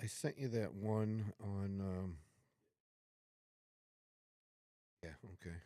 I sent you that one on. Yeah. Okay.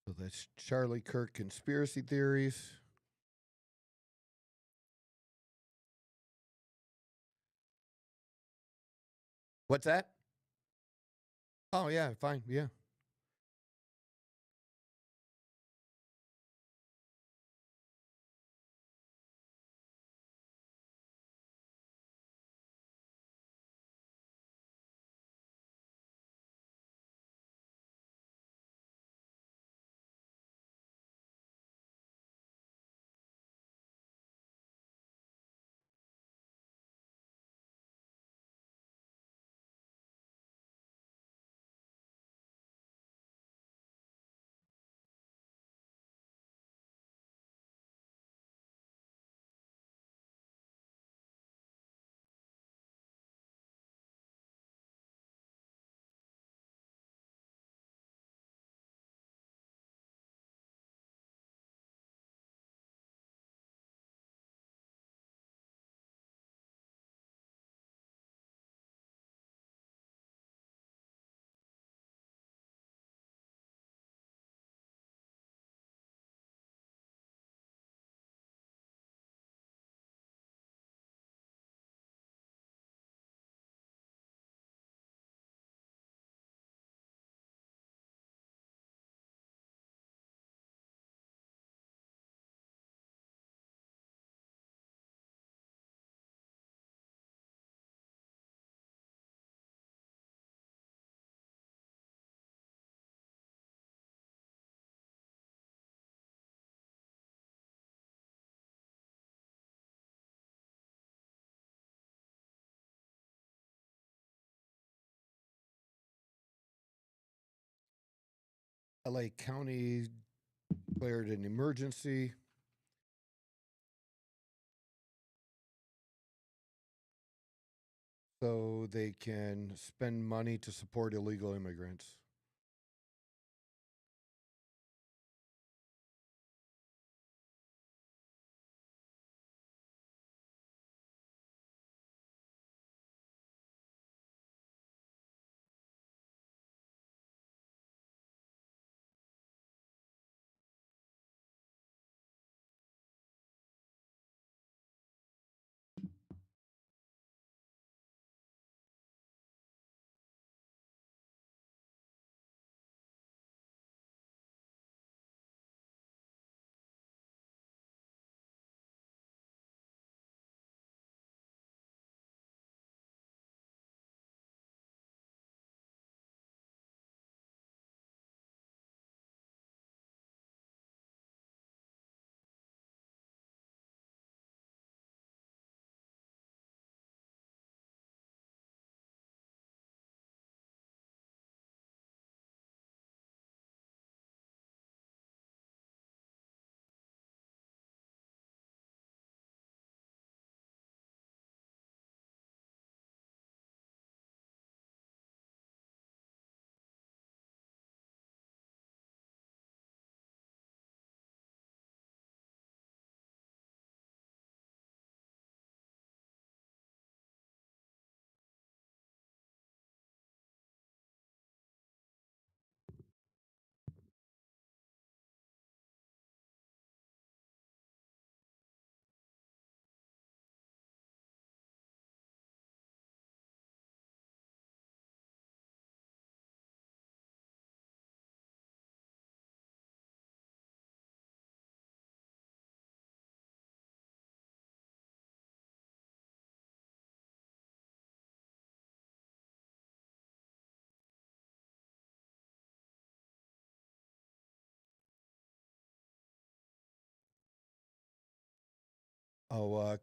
So that's Charlie Kirk conspiracy theories. What's that? Oh yeah, fine. Yeah. LA County declared an emergency. So they can spend money to support illegal immigrants.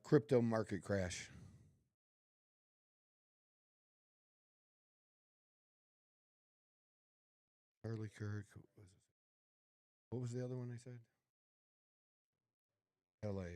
Crypto market crash. Charlie Kirk. What was the other one I said? L.A. Yeah.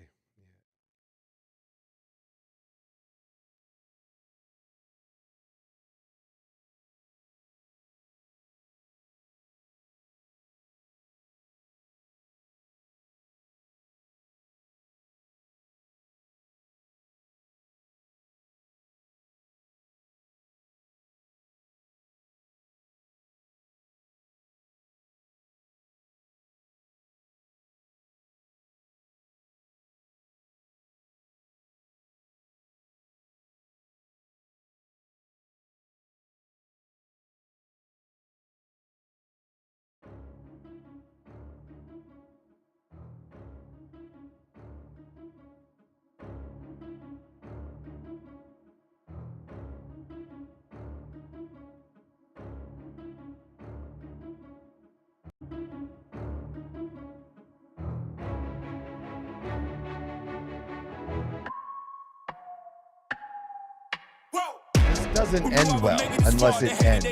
Doesn't end well unless it ends.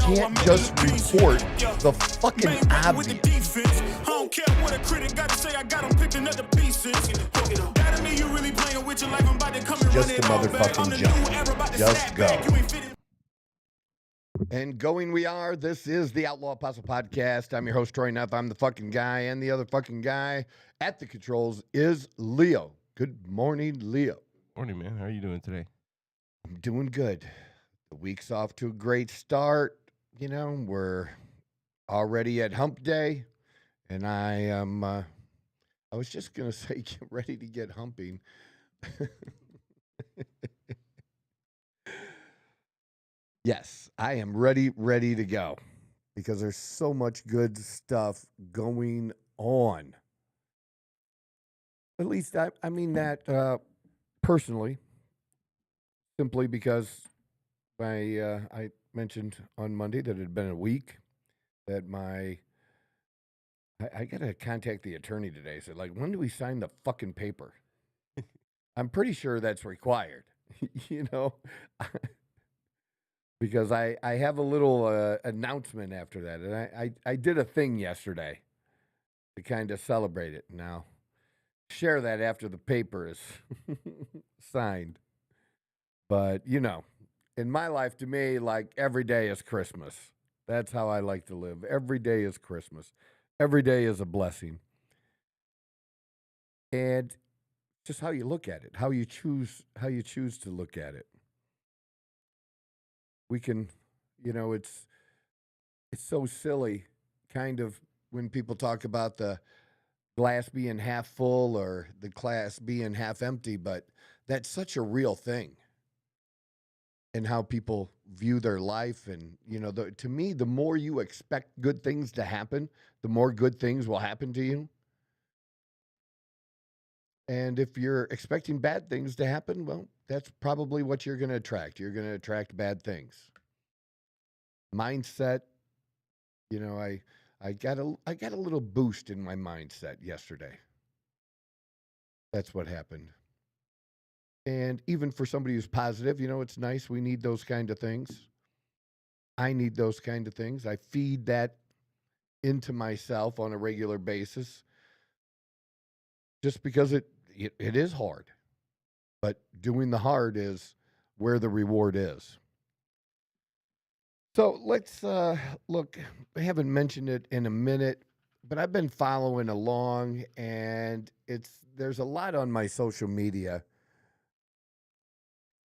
Can't just report the fucking obvious. I don't care what a critic got to say, I got them picking up the pieces. That mean you really playing with your life, I'm about to come and Just run a it all back. motherfucking jump. Just go. And going we are. This is the Outlaw Apostle Podcast. I'm your host, Troy Neff. I'm the fucking guy, and the other fucking guy at the controls is Leo. Good morning, Leo. Morning, man. How are you doing today? I'm doing good. The week's off to a great start. You know, we're already at hump day, and I was just going to say, get ready to get humping. Yes, I am ready to go because there's so much good stuff going on. At least I mean that personally, simply because I mentioned on Monday that it had been a week that I got to contact the attorney today. So, like, when do we sign the fucking paper? I'm pretty sure that's required, you know, because I have a little announcement after that. And I did a thing yesterday to kind of celebrate it. Now, share that after the paper is signed. But, you know, in my life, to me, like, every day is Christmas. That's how I like to live. Every day is Christmas. Every day is a blessing. And just how you look at it, how you choose to look at it. We can, you know, it's so silly, kind of, when people talk about the glass being half full or the glass being half empty, but that's such a real thing. And how people view their life. And, you know, to me, the more you expect good things to happen, the more good things will happen to you. And if you're expecting bad things to happen, well, that's probably what you're going to attract. You're going to attract bad things. Mindset, you know, I got a little boost in my mindset yesterday. That's what happened. And even for somebody who's positive, you know, it's nice. We need those kind of things. I need those kind of things. I feed that into myself on a regular basis just because it is hard. But doing the hard is where the reward is. So let's look. I haven't mentioned it in a minute, but I've been following along, and there's a lot on my social media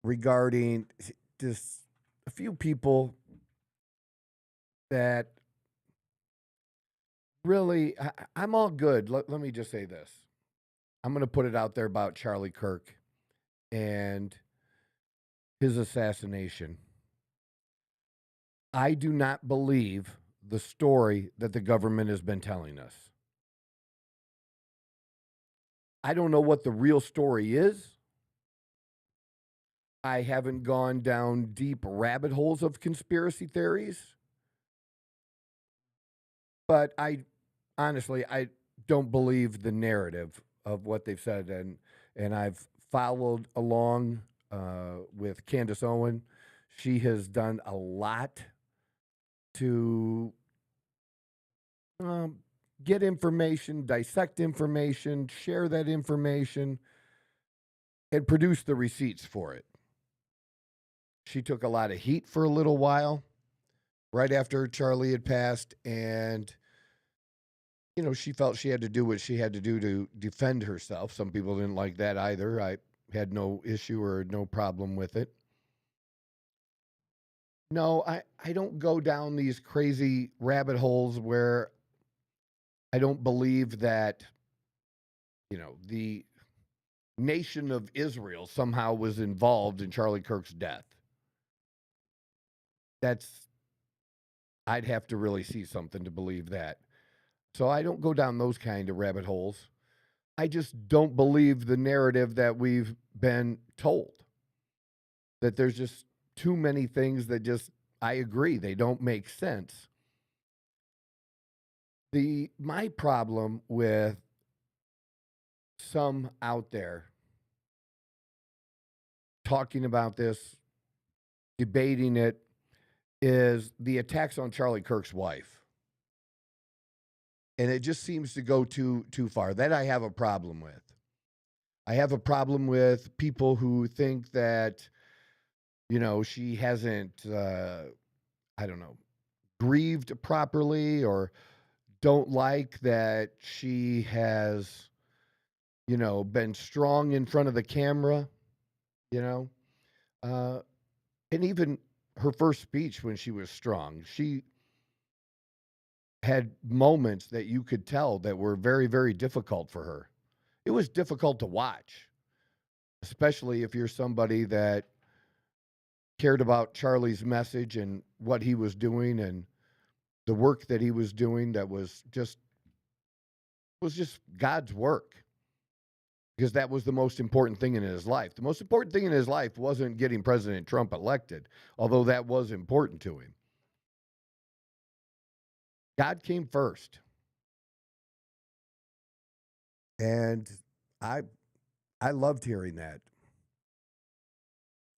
regarding just a few people that really, I'm all good. Let me just say this. I'm going to put it out there about Charlie Kirk and his assassination. I do not believe the story that the government has been telling us. I don't know what the real story is. I haven't gone down deep rabbit holes of conspiracy theories. But honestly, don't believe the narrative of what they've said, and I've followed along with Candace Owen. She has done a lot to get information, dissect information, share that information, and produce the receipts for it. She took a lot of heat for a little while, right after Charlie had passed, and she felt she had to do what she had to do to defend herself. Some people didn't like that either. I had no issue or no problem with it. No, I don't go down these crazy rabbit holes where I don't believe that, the nation of Israel somehow was involved in Charlie Kirk's death. I'd have to really see something to believe that. So I don't go down those kind of rabbit holes. I just don't believe the narrative that we've been told. That there's just too many things that I agree, they don't make sense. My problem with some out there talking about this, debating it, is the attacks on Charlie Kirk's wife. And it just seems to go too far. That I have a problem with. I have a problem with people who think that, she hasn't, grieved properly, or don't like that she has, been strong in front of the camera, and even her first speech when she was strong, she had moments that you could tell that were very, very difficult for her. It was difficult to watch, especially if you're somebody that cared about Charlie's message and what he was doing and the work that he was doing that was just God's work, because that was the most important thing in his life. The most important thing in his life wasn't getting President Trump elected, although that was important to him. God came first. And I loved hearing that.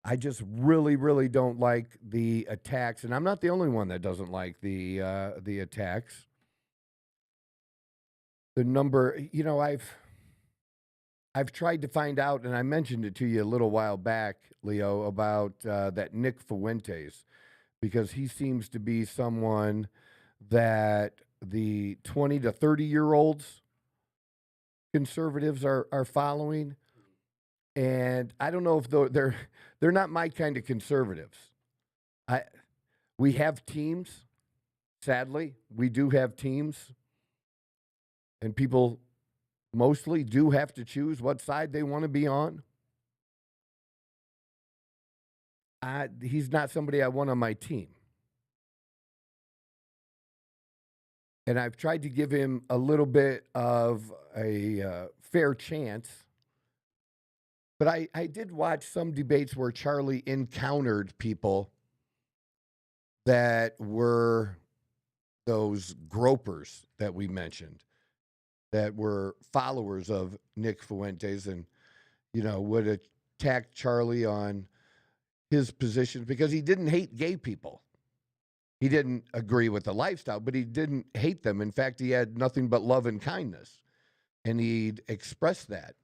I just really, really don't like the attacks, and I'm not the only one that doesn't like the attacks. The number, I've tried to find out, and I mentioned it to you a little while back, Leo, about that Nick Fuentes, because he seems to be someone that the 20 to 30-year-olds conservatives are following. And I don't know if they're not my kind of conservatives. We have teams. Sadly, we do have teams. And people mostly do have to choose what side they want to be on. He's not somebody I want on my team. And I've tried to give him a little bit of a fair chance. But I did watch some debates where Charlie encountered people that were those gropers that we mentioned, that were followers of Nick Fuentes and, would attack Charlie on his positions because he didn't hate gay people. He didn't agree with the lifestyle, but he didn't hate them. In fact, he had nothing but love and kindness, and he'd expressed that.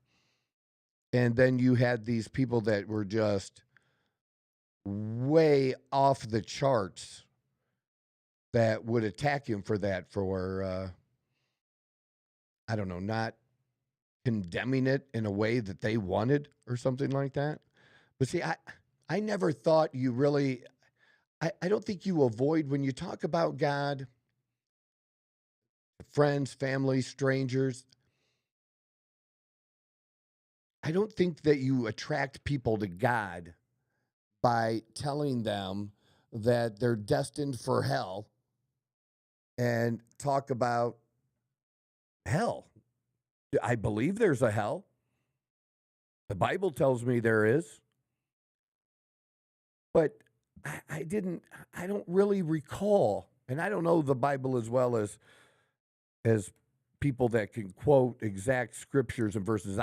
And then you had these people that were just way off the charts that would attack him for that, for, not condemning it in a way that they wanted or something like that. But see, I never thought you really, I don't think you avoid, when you talk about God, friends, family, strangers, I don't think that you attract people to God by telling them that they're destined for hell and talk about hell. I believe there's a hell. The Bible tells me there is. But I don't really recall, and I don't know the Bible as well as people that can quote exact scriptures and verses.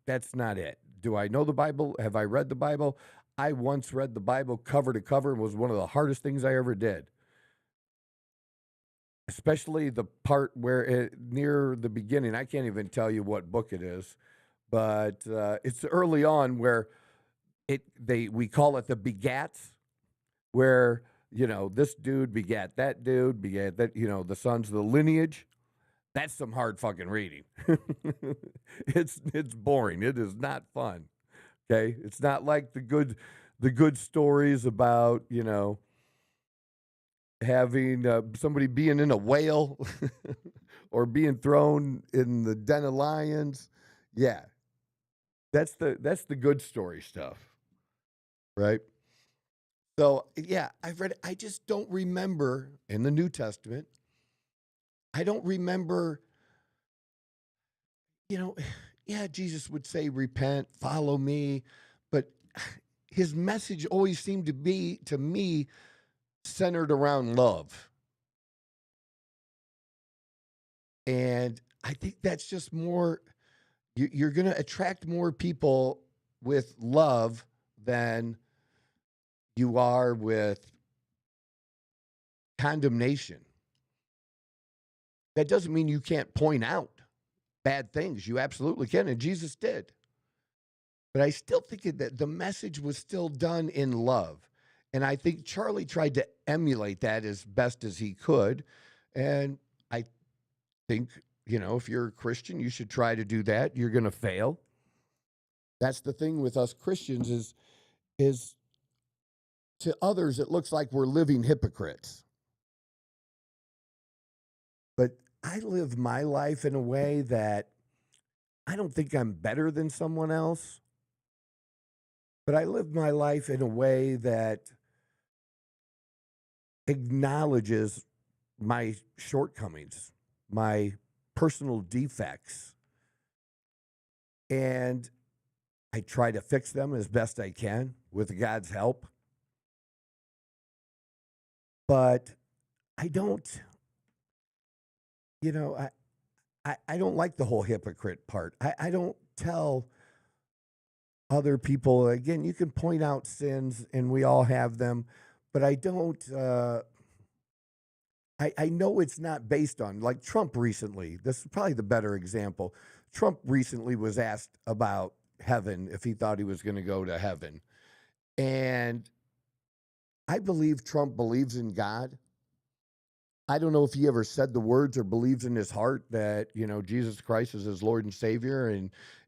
That's not it. Do I know the Bible? Have I read the Bible? I once read the Bible cover to cover and was one of the hardest things I ever did. Especially the part where near the beginning, I can't even tell you what book it is, but it's early on where we call it the begats, where this dude begat that dude, begat that, the sons of the lineage. That's some hard fucking reading. It's boring. It is not fun. Okay, it's not like the good stories about having somebody being in a whale or being thrown in the den of lions. Yeah, that's the good story stuff, right? So yeah, I've read it. I just don't remember in the New Testament. I don't remember, yeah, Jesus would say, repent, follow me. But his message always seemed to be, to me, centered around love. And I think that's just more, you're going to attract more people with love than you are with condemnation. That doesn't mean you can't point out bad things. You absolutely can, and Jesus did. But I still think that the message was still done in love. And I think Charlie tried to emulate that as best as he could. And I think, if you're a Christian, you should try to do that. You're going to fail. That's the thing with us Christians is to others, it looks like we're living hypocrites. But I live my life in a way that I don't think I'm better than someone else. But I live my life in a way that acknowledges my shortcomings, my personal defects. And I try to fix them as best I can with God's help. But I don't, I don't like the whole hypocrite part. I don't tell other people, again, you can point out sins and we all have them, but I don't, I know it's not based on, like Trump recently, this is probably the better example. Trump recently was asked about heaven, if he thought he was going to go to heaven. And I believe Trump believes in God. I don't know if he ever said the words or believes in his heart that, Jesus Christ is his Lord and Savior,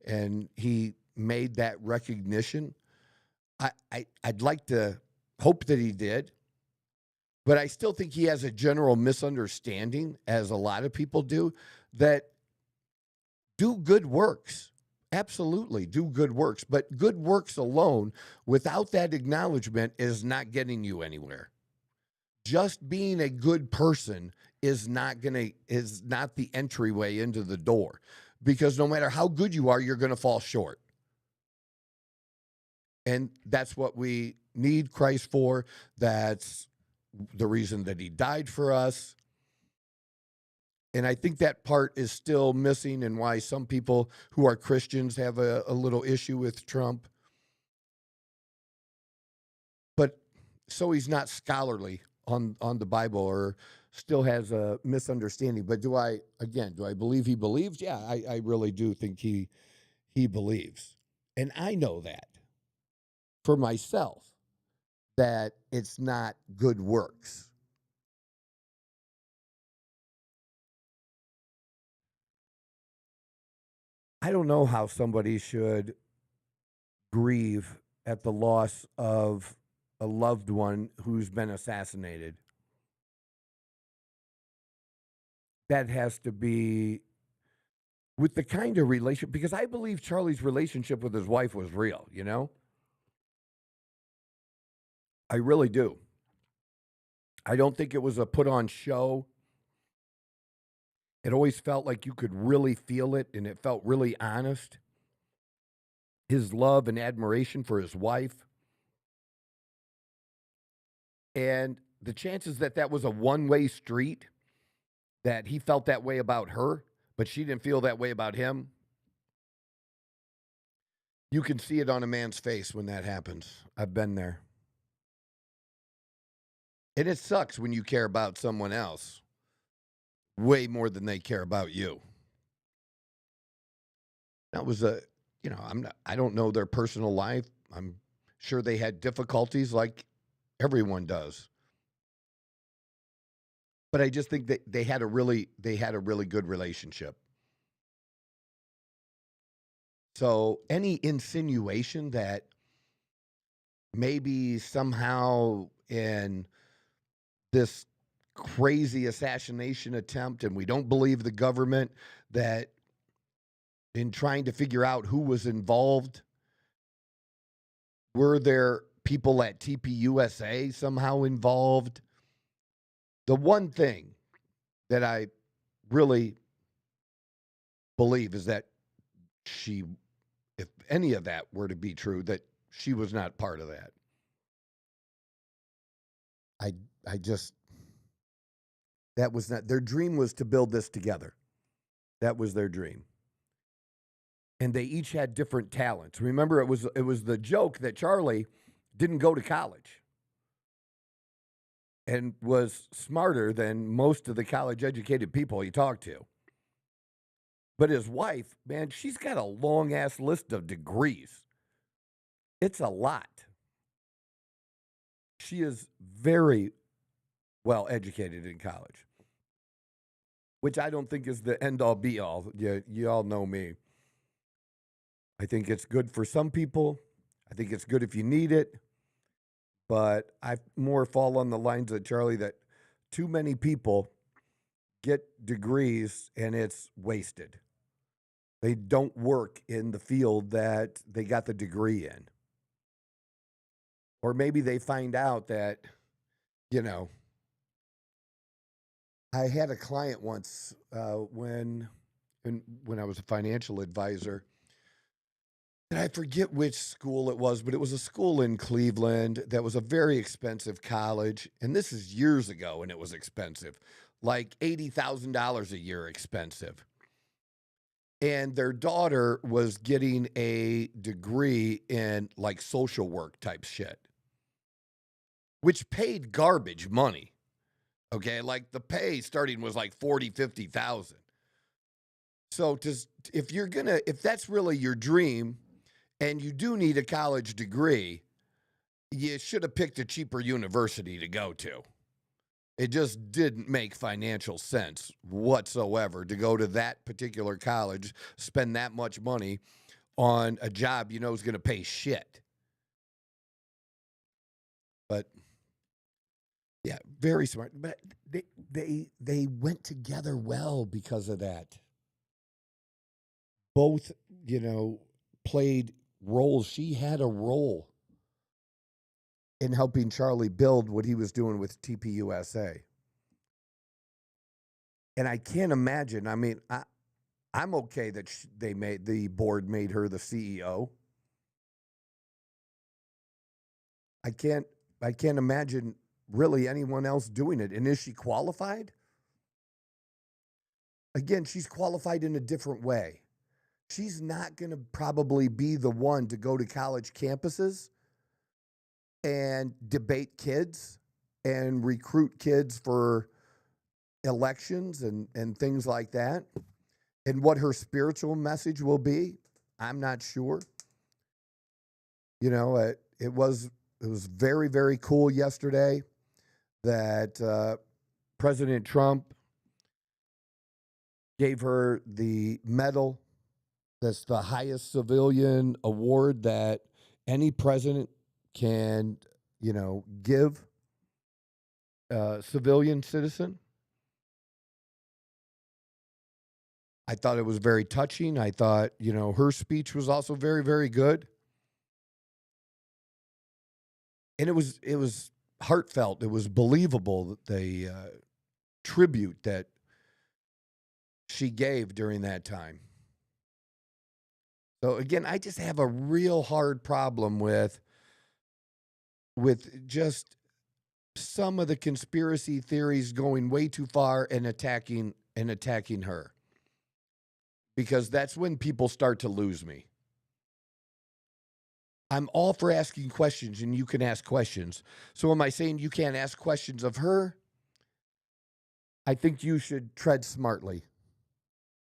and he made that recognition. I'd like to hope that he did, but I still think he has a general misunderstanding, as a lot of people do, that do good works. Absolutely, do good works. But good works alone, without that acknowledgement, is not getting you anywhere. Just being a good person is not the entryway into the door, because no matter how good you are, you're going to fall short. And that's what we need Christ for. That's the reason that he died for us. And I think that part is still missing, and why some people who are Christians have a little issue with Trump. But so he's not scholarly on the Bible, or still has a misunderstanding. But do I believe he believes? Yeah, I really do think he believes. And I know that for myself, that it's not good works. I don't know how somebody should grieve at the loss of a loved one who's been assassinated. That has to be with the kind of relationship, because I believe Charlie's relationship with his wife was real, I really do. I don't think it was a put on show. It always felt like you could really feel it, and it felt really honest. His love and admiration for his wife. And the chances that was a one-way street, that he felt that way about her, but she didn't feel that way about him. You can see it on a man's face when that happens. I've been there. And it sucks when you care about someone else way more than they care about you. That was I don't know their personal life. I'm sure they had difficulties like everyone does. But I just think that they had a really good relationship. So any insinuation that maybe somehow in this crazy assassination attempt, and we don't believe the government, that in trying to figure out who was involved, were there people at TPUSA somehow involved? The one thing that I really believe is that she, if any of that were to be true, that she was not part of that. I just, that was not, their dream was to build this together. That was their dream. And they each had different talents. Remember, it was the joke that Charlie didn't go to college and was smarter than most of the college-educated people he talked to. But his wife, man, she's got a long-ass list of degrees. It's a lot. She is very well educated in college, which I don't think is the end-all, be-all. You all know me. I think it's good for some people. I think it's good if you need it. But I more fall on the lines of Charlie that too many people get degrees and it's wasted. They don't work in the field that they got the degree in. Or maybe they find out that, I had a client once when I was a financial advisor. And I forget which school it was, but it was a school in Cleveland that was a very expensive college. And this is years ago, and it was expensive, like $80,000 a year expensive. And their daughter was getting a degree in like social work type shit, which paid garbage money. Okay, like the pay starting was like 40, 50,000. So if that's really your dream, and you do need a college degree, you should have picked a cheaper university to go to. It just didn't make financial sense whatsoever to go to that particular college, spend that much money on a job you know is going to pay shit. But yeah, very smart. But they went together well because of that. Both, played roles. She had a role in helping Charlie build what he was doing with TPUSA. And I can't imagine. I mean, I'm okay that the board made her the CEO. I can't imagine really anyone else doing it. And is she qualified? Again, she's qualified in a different way. She's not going to probably be the one to go to college campuses and debate kids and recruit kids for elections and things like that. And what her spiritual message will be, I'm not sure. It was very, very cool yesterday that President Trump gave her the medal. That's the highest civilian award that any president can, give a civilian citizen. I thought it was very touching. I thought, her speech was also very, very good. And it was heartfelt. It was believable, the tribute that she gave during that time. So again, I just have a real hard problem with just some of the conspiracy theories going way too far and attacking her. because that's when people start to lose me. I'm all for asking questions, and you can ask questions. So am I saying you can't ask questions of her? I think you should tread smartly.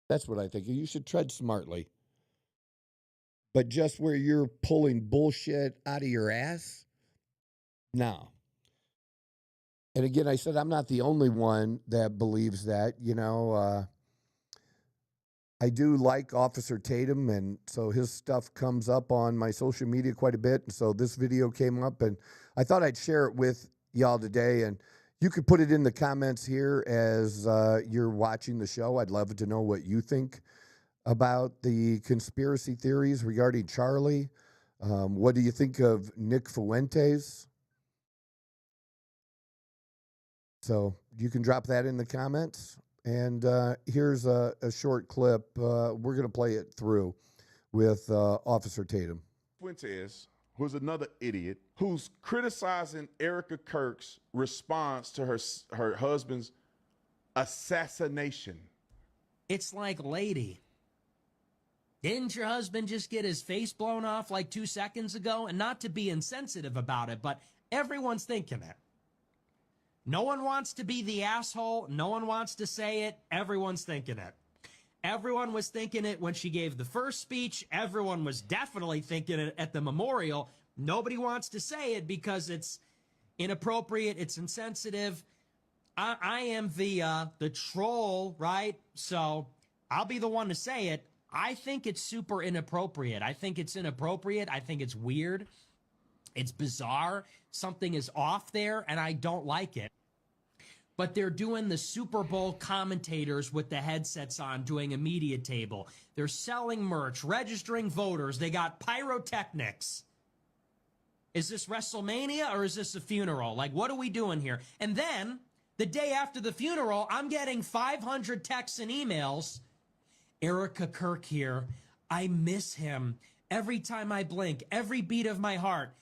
That's what I think. You should tread smartly. But just where you're pulling bullshit out of your ass? No. And again, I said I'm not the only one that believes that. I do like Officer Tatum, and so his stuff comes up on my social media quite a bit. And so this video came up, and I thought I'd share it with y'all today. And you could put it in the comments here as you're watching the show. I'd love to know what you think about the conspiracy theories regarding Charlie. What do you think of Nick Fuentes? So you can drop that in the comments. And here's a short clip. We're going to play it through with Officer Tatum. Fuentes, who's another idiot, who's criticizing Erica Kirk's response to her husband's assassination. It's like, lady, didn't your husband just get his face blown off like 2 seconds ago? And not to be insensitive about it, but everyone's thinking it. No one wants to be the asshole. No one wants to say it. Everyone's thinking it. Everyone was thinking it when she gave the first speech. Everyone was definitely thinking it at the memorial. Nobody wants to say it because it's inappropriate. It's insensitive. I am the troll, right? So I'll be the one to say it. I think it's super inappropriate. I think it's inappropriate. I think it's weird. It's bizarre. Something is off there, and I don't like it. But they're doing the Super Bowl commentators with the headsets on, doing a media table. They're selling merch, registering voters. They got pyrotechnics. Is this WrestleMania or is this a funeral? Like, what are we doing here? And then, the day after the funeral, I'm getting 500 texts and emails. Erica Kirk here. I miss him. Every time I blink, every beat of my heart.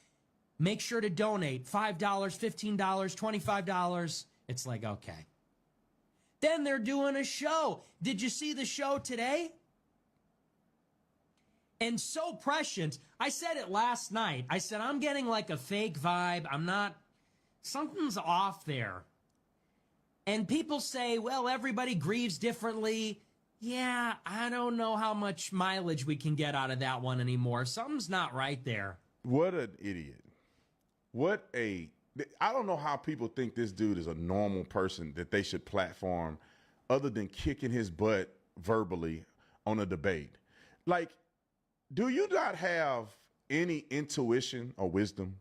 Make sure to donate $5, $15, $25. It's like, okay. Then they're doing a show. Did you see the show today? And so prescient. I said it last night. I said, I'm getting like a fake vibe. Something's off there. And people say, well, everybody grieves differently. Yeah, I don't know how much mileage we can get out of that one anymore. Something's not right there. What an idiot. I don't know how people think this dude is a normal person that they should platform other than kicking his butt verbally on a debate. Like, do you not have any intuition or wisdom?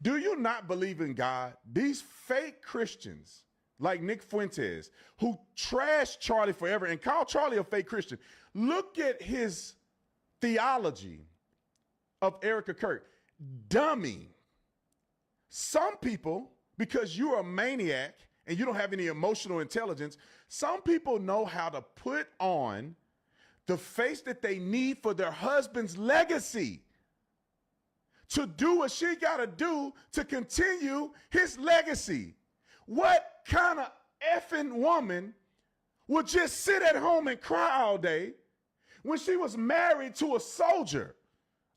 Do you not believe in God? These fake Christians like Nick Fuentes, who trashed Charlie forever and called Charlie a fake Christian. Look at his theology of Erica Kirk. Dummy. Some people, because you're a maniac and you don't have any emotional intelligence, some people know how to put on the face that they need for their husband's legacy, to do what she got to do to continue his legacy. What kind of effing woman would just sit at home and cry all day when she was married to a soldier,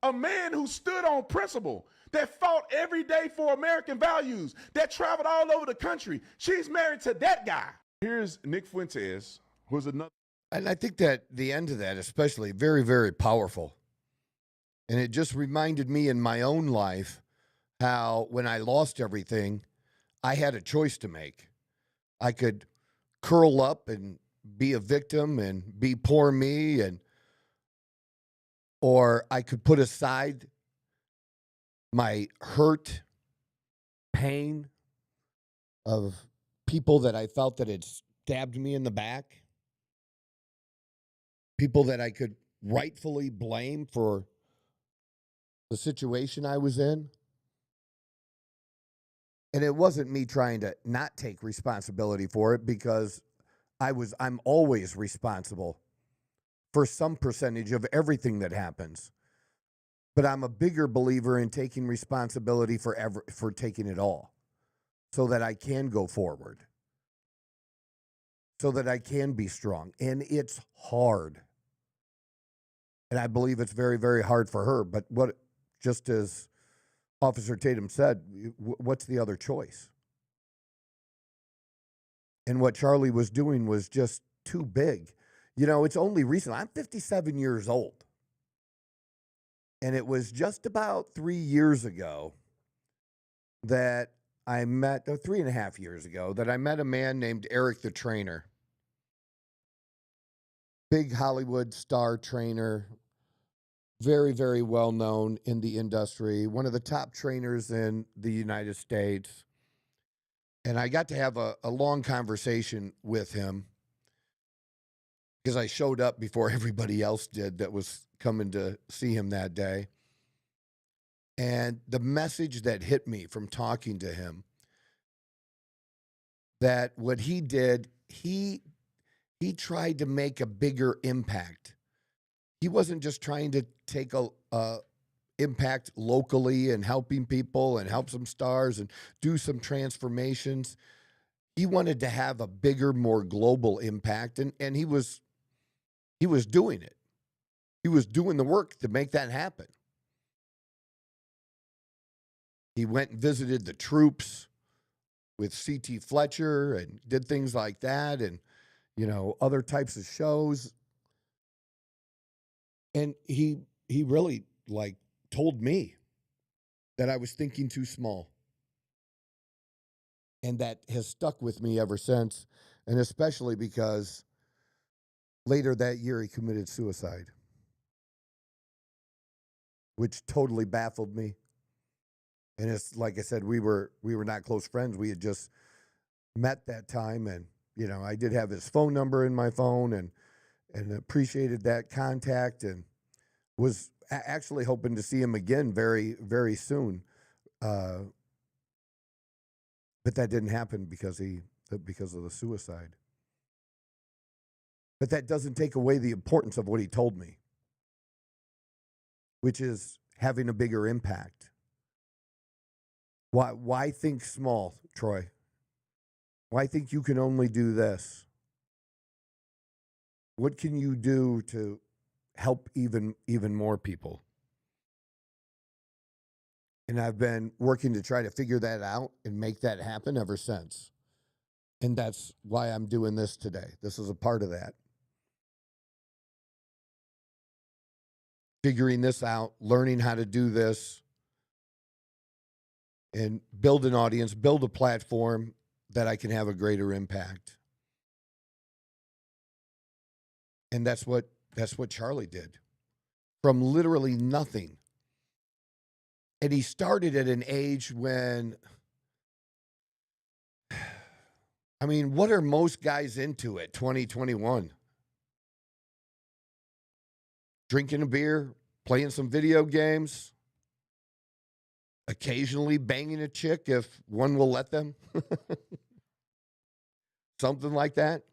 a man who stood on principle, that fought every day for American values, that traveled all over the country? She's married to that guy. Here's Nick Fuentes, who's another. And I think that the end of that, especially, very, very powerful. And it just reminded me in my own life how when I lost everything, I had a choice to make. I could curl up and be a victim and be poor me, or I could put aside my hurt, pain of people that I felt that had stabbed me in the back, people that I could rightfully blame for the situation I was in. And it wasn't me trying to not take responsibility for it, because I'm always responsible for some percentage of everything that happens. But I'm a bigger believer in taking responsibility for taking it all, so that I can go forward, so that I can be strong. And it's hard. And I believe it's very, very hard for her. But just as Officer Tatum said, what's the other choice? And what Charlie was doing was just too big. You know, it's only recent. I'm 57 years old. And it was just about 3 years ago that I met, 3.5 years ago, that I met a man named Eric the Trainer. Big Hollywood star trainer, very, very well known in the industry, one of the top trainers in the United States. And I got to have a long conversation with him because I showed up before everybody else did that was coming to see him that day. And the message that hit me from talking to him, that what he did, he tried to make a bigger impact. He wasn't just trying to take a impact locally and helping people and help some stars and do some transformations. He wanted to have a bigger, more global impact, and he was doing it. He was doing the work to make that happen. He went and visited the troops with C.T. Fletcher and did things like that, and other types of shows. And he really told me that I was thinking too small. And that has stuck with me ever since, and especially because later that year he committed suicide, which totally baffled me. And it's like I said, we were not close friends. We had just met that time, and I did have his phone number in my phone, and appreciated that contact, and was actually hoping to see him again very, very soon. But that didn't happen because of the suicide. But that doesn't take away the importance of what he told me, which is having a bigger impact. Why think small, Troy? Why think you can only do this? What can you do to help even more people? And I've been working to try to figure that out and make that happen ever since. And that's why I'm doing this today. This is a part of that. Figuring this out, learning how to do this, and build an audience, build a platform that I can have a greater impact. And that's what Charlie did. From literally nothing. And he started at an age when, I mean, what are most guys into at 2021? Drinking a beer, playing some video games, occasionally banging a chick if one will let them. Something like that.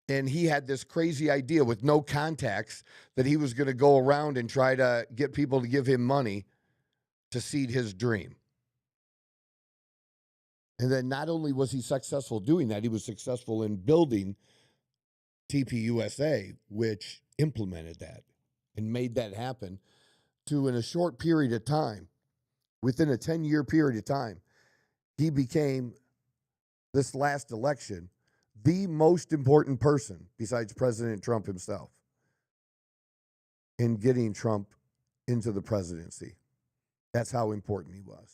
And he had this crazy idea with no contacts that he was going to go around and try to get people to give him money to seed his dream. And then not only was he successful doing that, he was successful in building TPUSA, which implemented that and made that happen to, in a short period of time, within a 10-year period of time, he became, this last election, the most important person besides President Trump himself in getting Trump into the presidency. That's how important he was.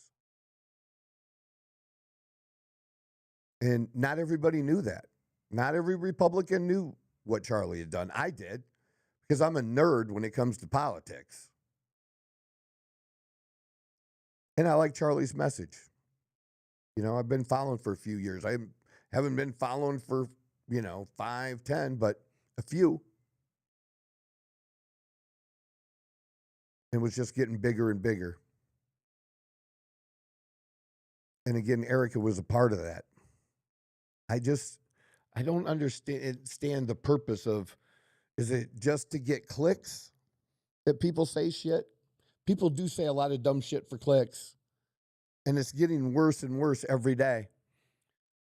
And not everybody knew that. Not every Republican knew what Charlie had done. I did, because I'm a nerd when it comes to politics. And I like Charlie's message. I've been following for a few years. I haven't been following for, 5, 10, but a few. It was just getting bigger and bigger. And again, Erica was a part of that. I don't understand the purpose of, is it just to get clicks that people say shit? People do say a lot of dumb shit for clicks, and it's getting worse and worse every day.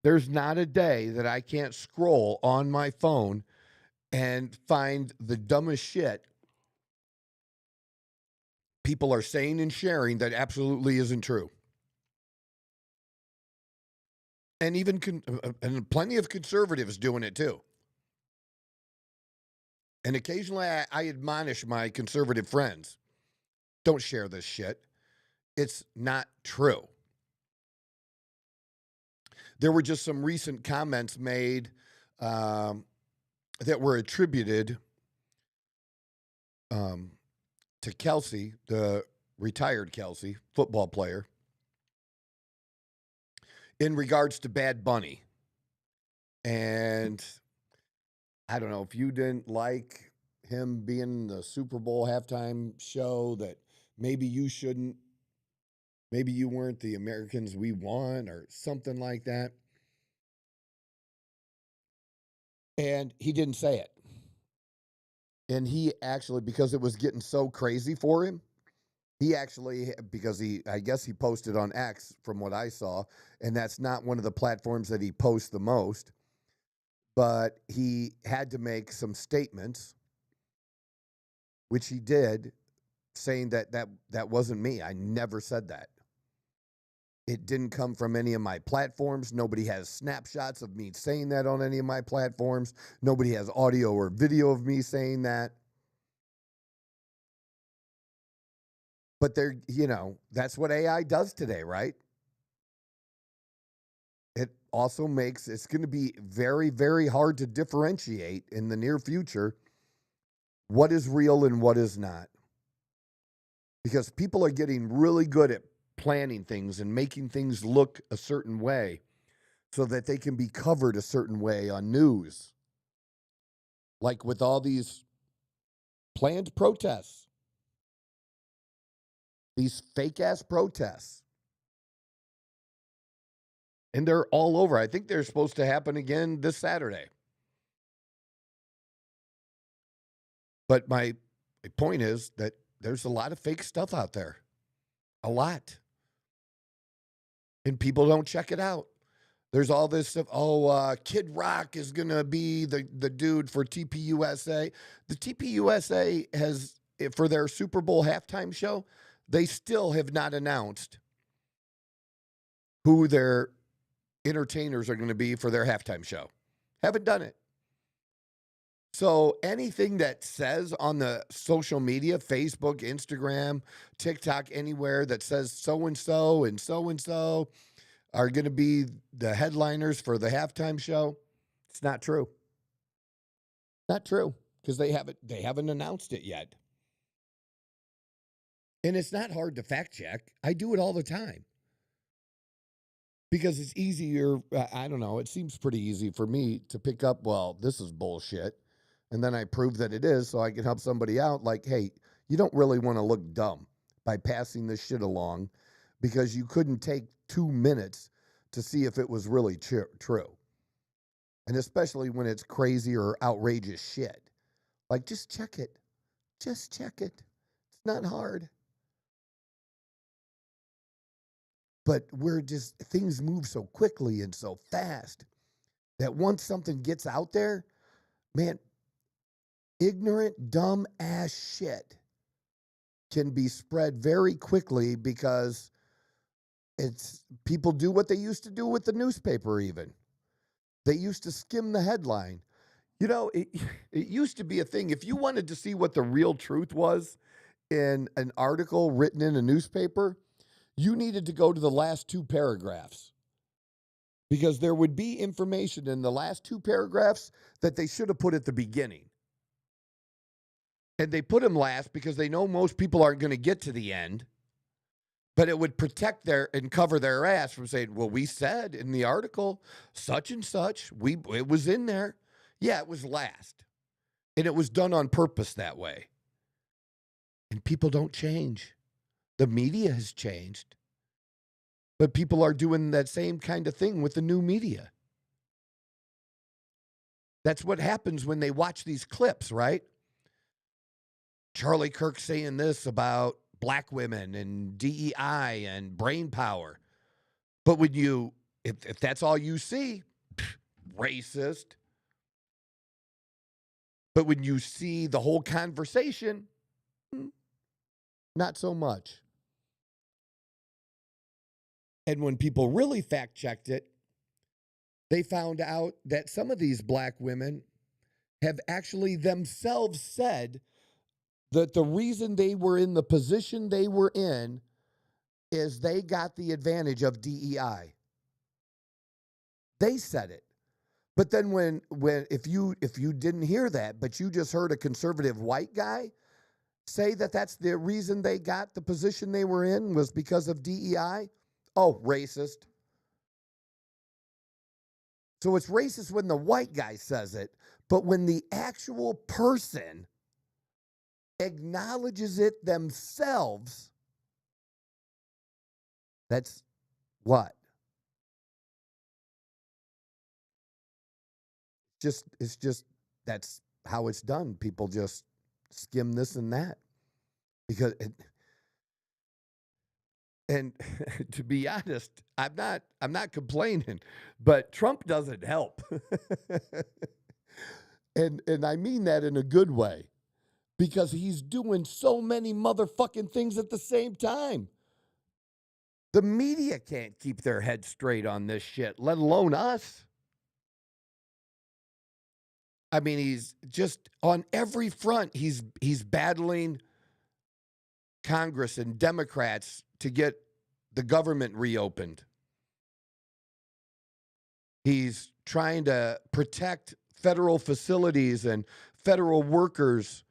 There's not a day that I can't scroll on my phone and find the dumbest shit people are saying and sharing that absolutely isn't true. And even and plenty of conservatives doing it too. And occasionally I admonish my conservative friends, don't share this shit. It's not true. There were just some recent comments made that were attributed to Kelsey, the retired Kelsey, football player, in regards to Bad Bunny. And I don't know if you didn't like him being in the Super Bowl halftime show, that maybe you shouldn't, maybe you weren't the Americans we want or something like that. And he didn't say it. And he actually, because it was getting so crazy for him, he actually, because I guess he posted on X from what I saw, and that's not one of the platforms that he posts the most, but he had to make some statements, which he did, saying that wasn't me. I never said that. It didn't come from any of my platforms. Nobody has snapshots of me saying that on any of my platforms. Nobody has audio or video of me saying that. But they're, that's what AI does today, right? It also makes, it's going to be very, very hard to differentiate in the near future what is real and what is not. Because people are getting really good at planning things and making things look a certain way so that they can be covered a certain way on news. Like with all these planned protests, these fake-ass protests. And they're all over. I think they're supposed to happen again this Saturday. But my point is that there's a lot of fake stuff out there. A lot. And people don't check it out. There's all this stuff. Kid Rock is going to be the dude for TPUSA. The TPUSA has, for their Super Bowl halftime show, they still have not announced who their entertainers are going to be for their halftime show. Haven't done it. So anything that says on the social media, Facebook, Instagram, TikTok, anywhere that says so-and-so and so-and-so are going to be the headliners for the halftime show, it's not true. Not true, because they haven't announced it yet. And it's not hard to fact check. I do it all the time. Because it's easier, I don't know, it seems pretty easy for me to pick up, well, this is bullshit. And then I prove that it is so I can help somebody out. Like, hey, you don't really want to look dumb by passing this shit along because you couldn't take 2 minutes to see if it was really true. And especially when it's crazy or outrageous shit. Like, just check it. Just check it. It's not hard. But things move so quickly and so fast that once something gets out there, man, ignorant, dumb ass shit can be spread very quickly because people do what they used to do with the newspaper even. They used to skim the headline. It used to be a thing. If you wanted to see what the real truth was in an article written in a newspaper, you needed to go to the last 2 paragraphs because there would be information in the last 2 paragraphs that they should have put at the beginning. And they put them last because they know most people aren't going to get to the end, but it would protect and cover their ass from saying, well, we said in the article, such and such, it was in there. Yeah, it was last. And it was done on purpose that way. And people don't change. The media has changed, but people are doing that same kind of thing with the new media. That's what happens when they watch these clips, right? Charlie Kirk saying this about black women and DEI and brain power. But when if that's all you see, racist. But when you see the whole conversation, not so much. And when people really fact-checked it, they found out that some of these black women have actually themselves said that the reason they were in the position they were in is they got the advantage of DEI. They said it. But then when if you didn't hear that, but you just heard a conservative white guy say that that's the reason they got the position they were in was because of DEI, oh, racist. So it's racist when the white guy says it, but when the actual person acknowledges it themselves, that's what? It's just that's how it's done. People just skim this and that. Because and to be honest, I'm not complaining, but Trump doesn't help. and I mean that in a good way, because he's doing so many motherfucking things at the same time. The media can't keep their head straight on this shit, let alone us. I mean, he's just on every front. He's battling Congress and Democrats to get the government reopened. He's trying to protect federal facilities and federal workers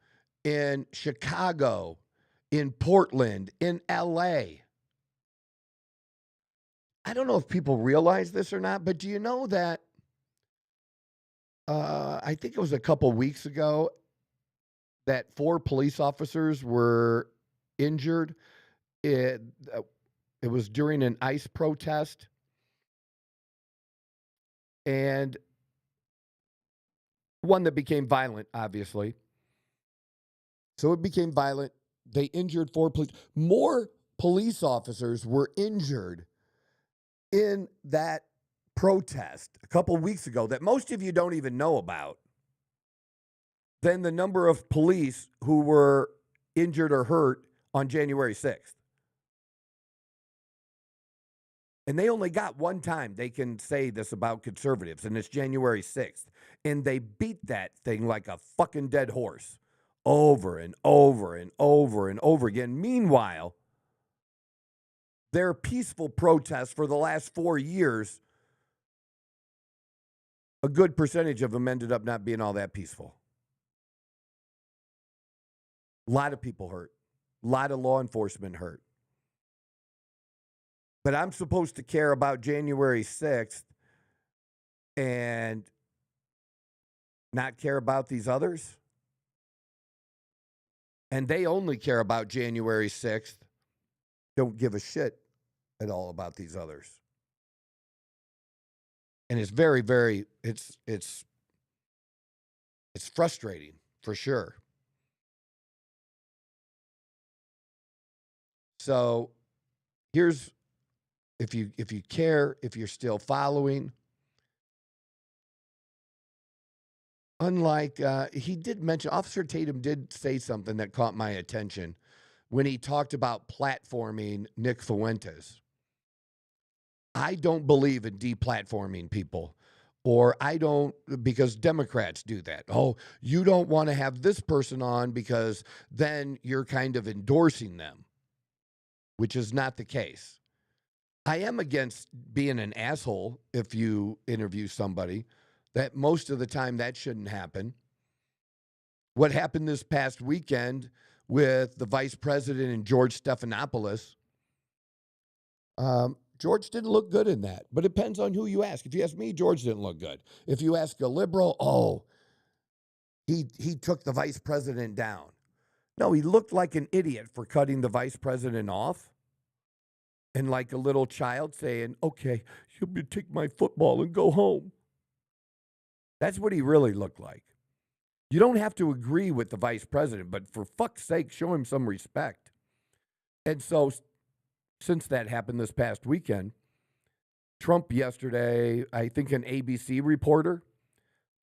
in Chicago, in Portland, in LA. I don't know if people realize this or not, but do you know that I think it was a couple weeks ago that 4 police officers were injured. It was during an ICE protest. And one that became violent, obviously. So it became violent. They injured 4 police. More police officers were injured in that protest a couple weeks ago that most of you don't even know about than the number of police who were injured or hurt on January 6th. And they only got one time they can say this about conservatives, and it's January 6th. And they beat that thing like a fucking dead horse over and over and over and over again. Meanwhile, their peaceful protests for the last 4 years, a good percentage of them ended up not being all that peaceful. A lot of people hurt. A lot of law enforcement hurt. But I'm supposed to care about January 6th and not care about these others? And they only care about January 6th. Don't give a shit at all about these others. And it's very, very, it's frustrating for sure. So here's, if you care, if you're still following, unlike, he did mention, Officer Tatum did say something that caught my attention when he talked about platforming Nick Fuentes. I don't believe in deplatforming people, or I don't, because Democrats do that. Oh, you don't want to have this person on because then you're kind of endorsing them, which is not the case. I am against being an asshole if you interview somebody. That most of the time that shouldn't happen. What happened this past weekend with the vice president and George Stephanopoulos, George didn't look good in that, but it depends on who you ask. If you ask me, George didn't look good. If you ask a liberal, he took the vice president down. No, he looked like an idiot for cutting the vice president off. And like a little child saying, okay, you take my football and go home. That's what he really looked like. You don't have to agree with the vice president, but for fuck's sake, show him some respect. And so, since that happened this past weekend, Trump yesterday, I think an ABC reporter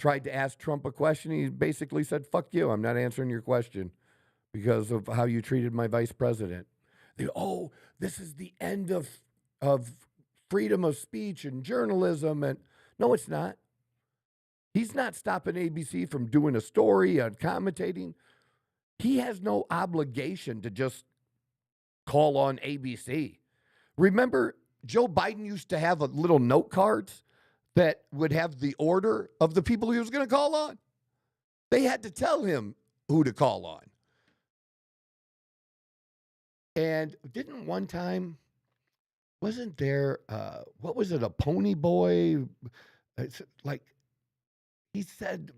tried to ask Trump a question. He basically said, fuck you. I'm not answering your question because of how you treated my vice president. This is the end of freedom of speech and journalism. And no, it's not. He's not stopping ABC from doing a story and commentating. He has no obligation to just call on ABC. Remember, Joe Biden used to have a little note cards that would have the order of the people he was going to call on. They had to tell him who to call on. And didn't one time, wasn't there, what was it, a pony boy? It's like, he said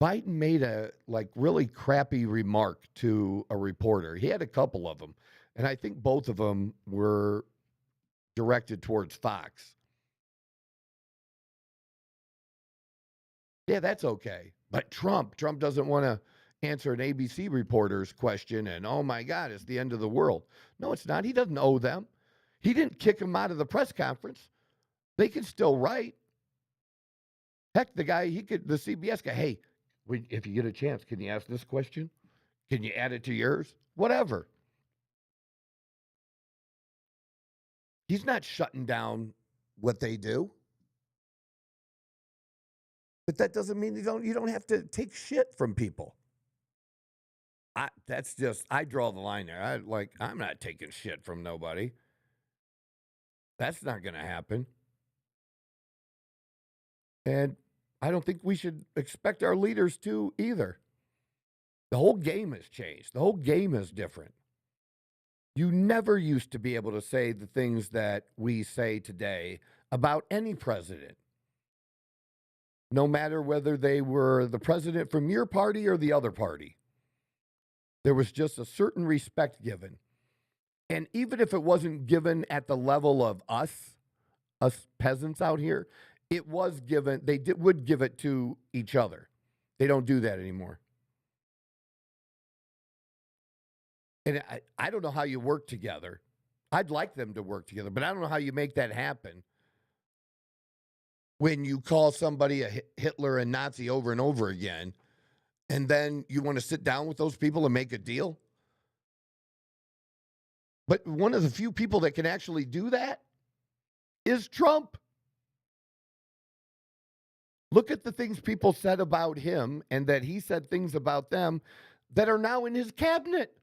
Biden made a really crappy remark to a reporter. He had a couple of them, and I think both of them were directed towards Fox. Yeah, that's okay. But Trump doesn't want to answer an ABC reporter's question and, oh my God, it's the end of the world. No, it's not. He doesn't owe them. He didn't kick him out of the press conference. They can still write. Heck, the CBS guy, hey, if you get a chance, can you ask this question? Can you add it to yours? Whatever. He's not shutting down what they do. But that doesn't mean you don't have to take shit from people. I draw the line there. I'm not taking shit from nobody. That's not going to happen. And I don't think we should expect our leaders to either. The whole game has changed. The whole game is different. You never used to be able to say the things that we say today about any president, no matter whether they were the president from your party or the other party. There was just a certain respect given. And even if it wasn't given at the level of us peasants out here, it was given, would give it to each other. They don't do that anymore. And I don't know how you work together. I'd like them to work together, but I don't know how you make that happen when you call somebody a Hitler and Nazi over and over again, and then you want to sit down with those people and make a deal. But one of the few people that can actually do that is Trump. Look at the things people said about him and that he said things about them that are now in his cabinet.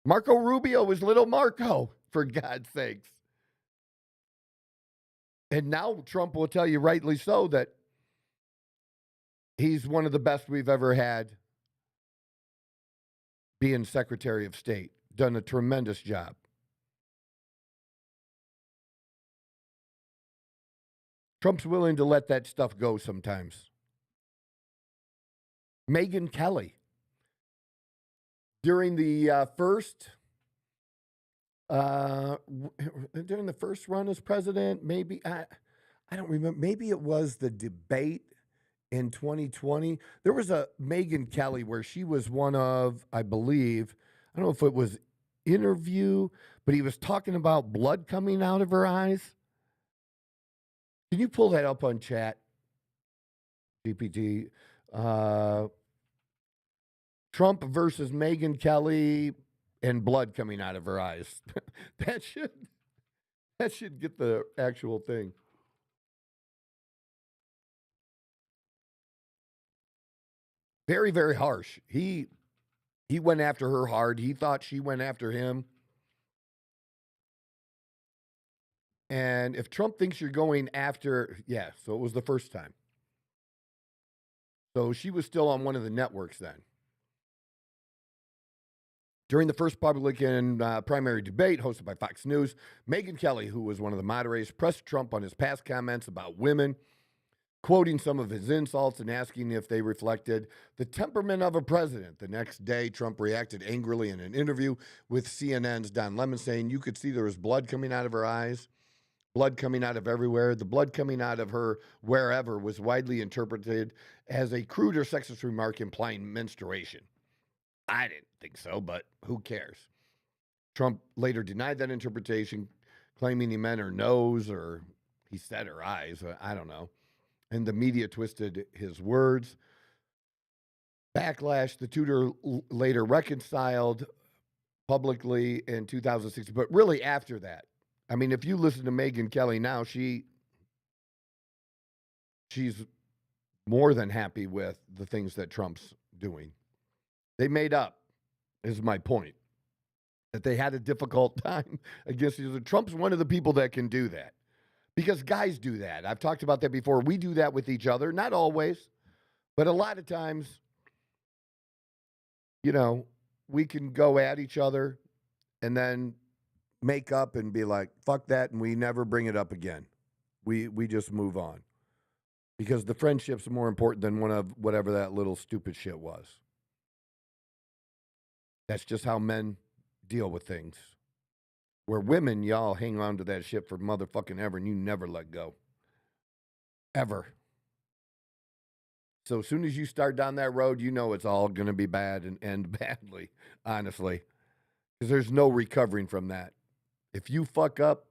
Marco Rubio is little Marco, for God's sakes. And now Trump will tell you, rightly so, that he's one of the best we've ever had being Secretary of State. Done a tremendous job. Trump's willing to let that stuff go sometimes. Megyn Kelly. During the first run as president, maybe, I don't remember, maybe it was the debate in 2020. There was a Megyn Kelly where she was one of, I believe, I don't know if it was interview, but he was talking about blood coming out of her eyes. Can you pull that up on chat? GPT. Trump versus Megyn Kelly and blood coming out of her eyes. that should get the actual thing. Very, very harsh. He went after her hard. He thought she went after him. And if Trump thinks you're going after, so it was the first time. So she was still on one of the networks then. During the first Republican primary debate hosted by Fox News, Megyn Kelly, who was one of the moderators, pressed Trump on his past comments about women, quoting some of his insults and asking if they reflected the temperament of a president. The next day, Trump reacted angrily in an interview with CNN's Don Lemon, saying you could see there was blood coming out of her eyes, blood coming out of everywhere. The blood coming out of her wherever was widely interpreted as a crude or sexist remark implying menstruation. I didn't think so, but who cares? Trump later denied that interpretation, claiming he meant her nose or he said her eyes. I don't know. And the media twisted his words. Backlash. The two later reconciled publicly in 2006. But really after that, I mean, if you listen to Megyn Kelly now, she's more than happy with the things that Trump's doing. They made up, is my point. That they had a difficult time against each other. Trump's one of the people that can do that. Because guys do that. I've talked about that before. We do that with each other. Not always, but a lot of times, you know, we can go at each other and then make up and be like, fuck that, and we never bring it up again. We just move on. Because the friendship's more important than one of whatever that little stupid shit was. That's just how men deal with things. Where women, y'all hang on to that shit for motherfucking ever, and you never let go. Ever. So as soon as you start down that road, you know it's all going to be bad and end badly, honestly. Because there's no recovering from that. If you fuck up,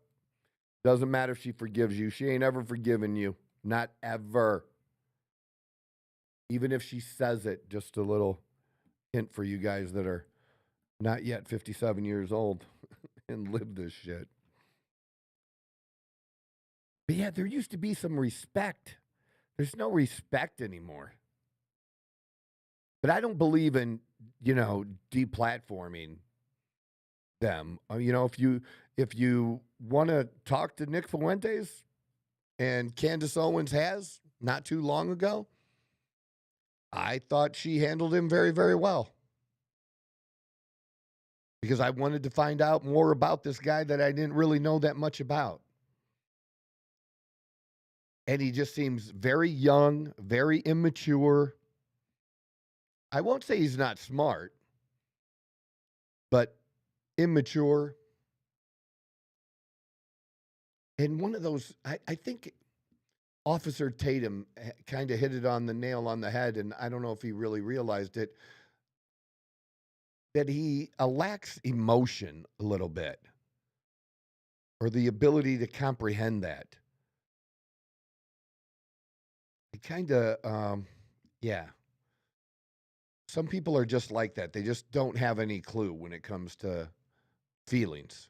doesn't matter if she forgives you. She ain't ever forgiven you. Not ever. Even if she says it, just a little hint for you guys that are not yet 57 years old and live this shit. But yeah, there used to be some respect. There's no respect anymore. But I don't believe in, you know, deplatforming them. You know, if you want to talk to Nick Fuentes, and Candace Owens has not too long ago, I thought she handled him very, very well. Because I wanted to find out more about this guy that I didn't really know that much about. And he just seems very young, very immature. I won't say he's not smart, but immature. And one of those, I think Officer Tatum kind of hit it on the nail on the head, and I don't know if he really realized it, that he lacks emotion a little bit, or the ability to comprehend that. He kind of, yeah. Some people are just like that. They just don't have any clue when it comes to feelings.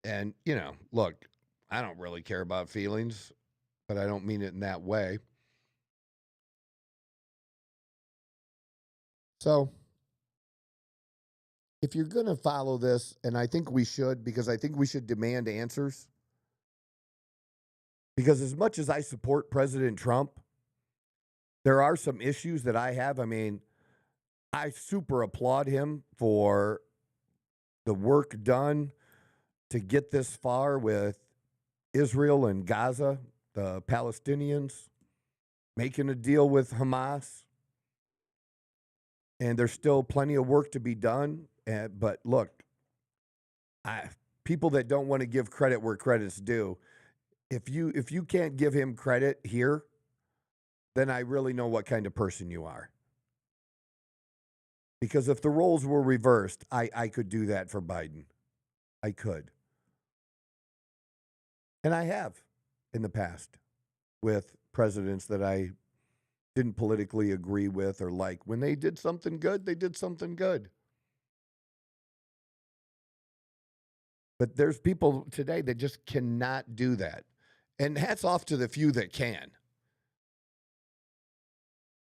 And, you know, look, I don't really care about feelings, but I don't mean it in that way. So, if you're going to follow this, and I think we should, because I think we should demand answers. Because as much as I support President Trump, there are some issues that I have. I mean, I super applaud him for the work done to get this far with Israel and Gaza, the Palestinians, making a deal with Hamas. And there's still plenty of work to be done. But look, people that don't want to give credit where credit's due, if you can't give him credit here, then I really know what kind of person you are. Because if the roles were reversed, I could do that for Biden. I could. And I have in the past with presidents that I didn't politically agree with or like. When they did something good, they did something good. But there's people today that just cannot do that. And hats off to the few that can.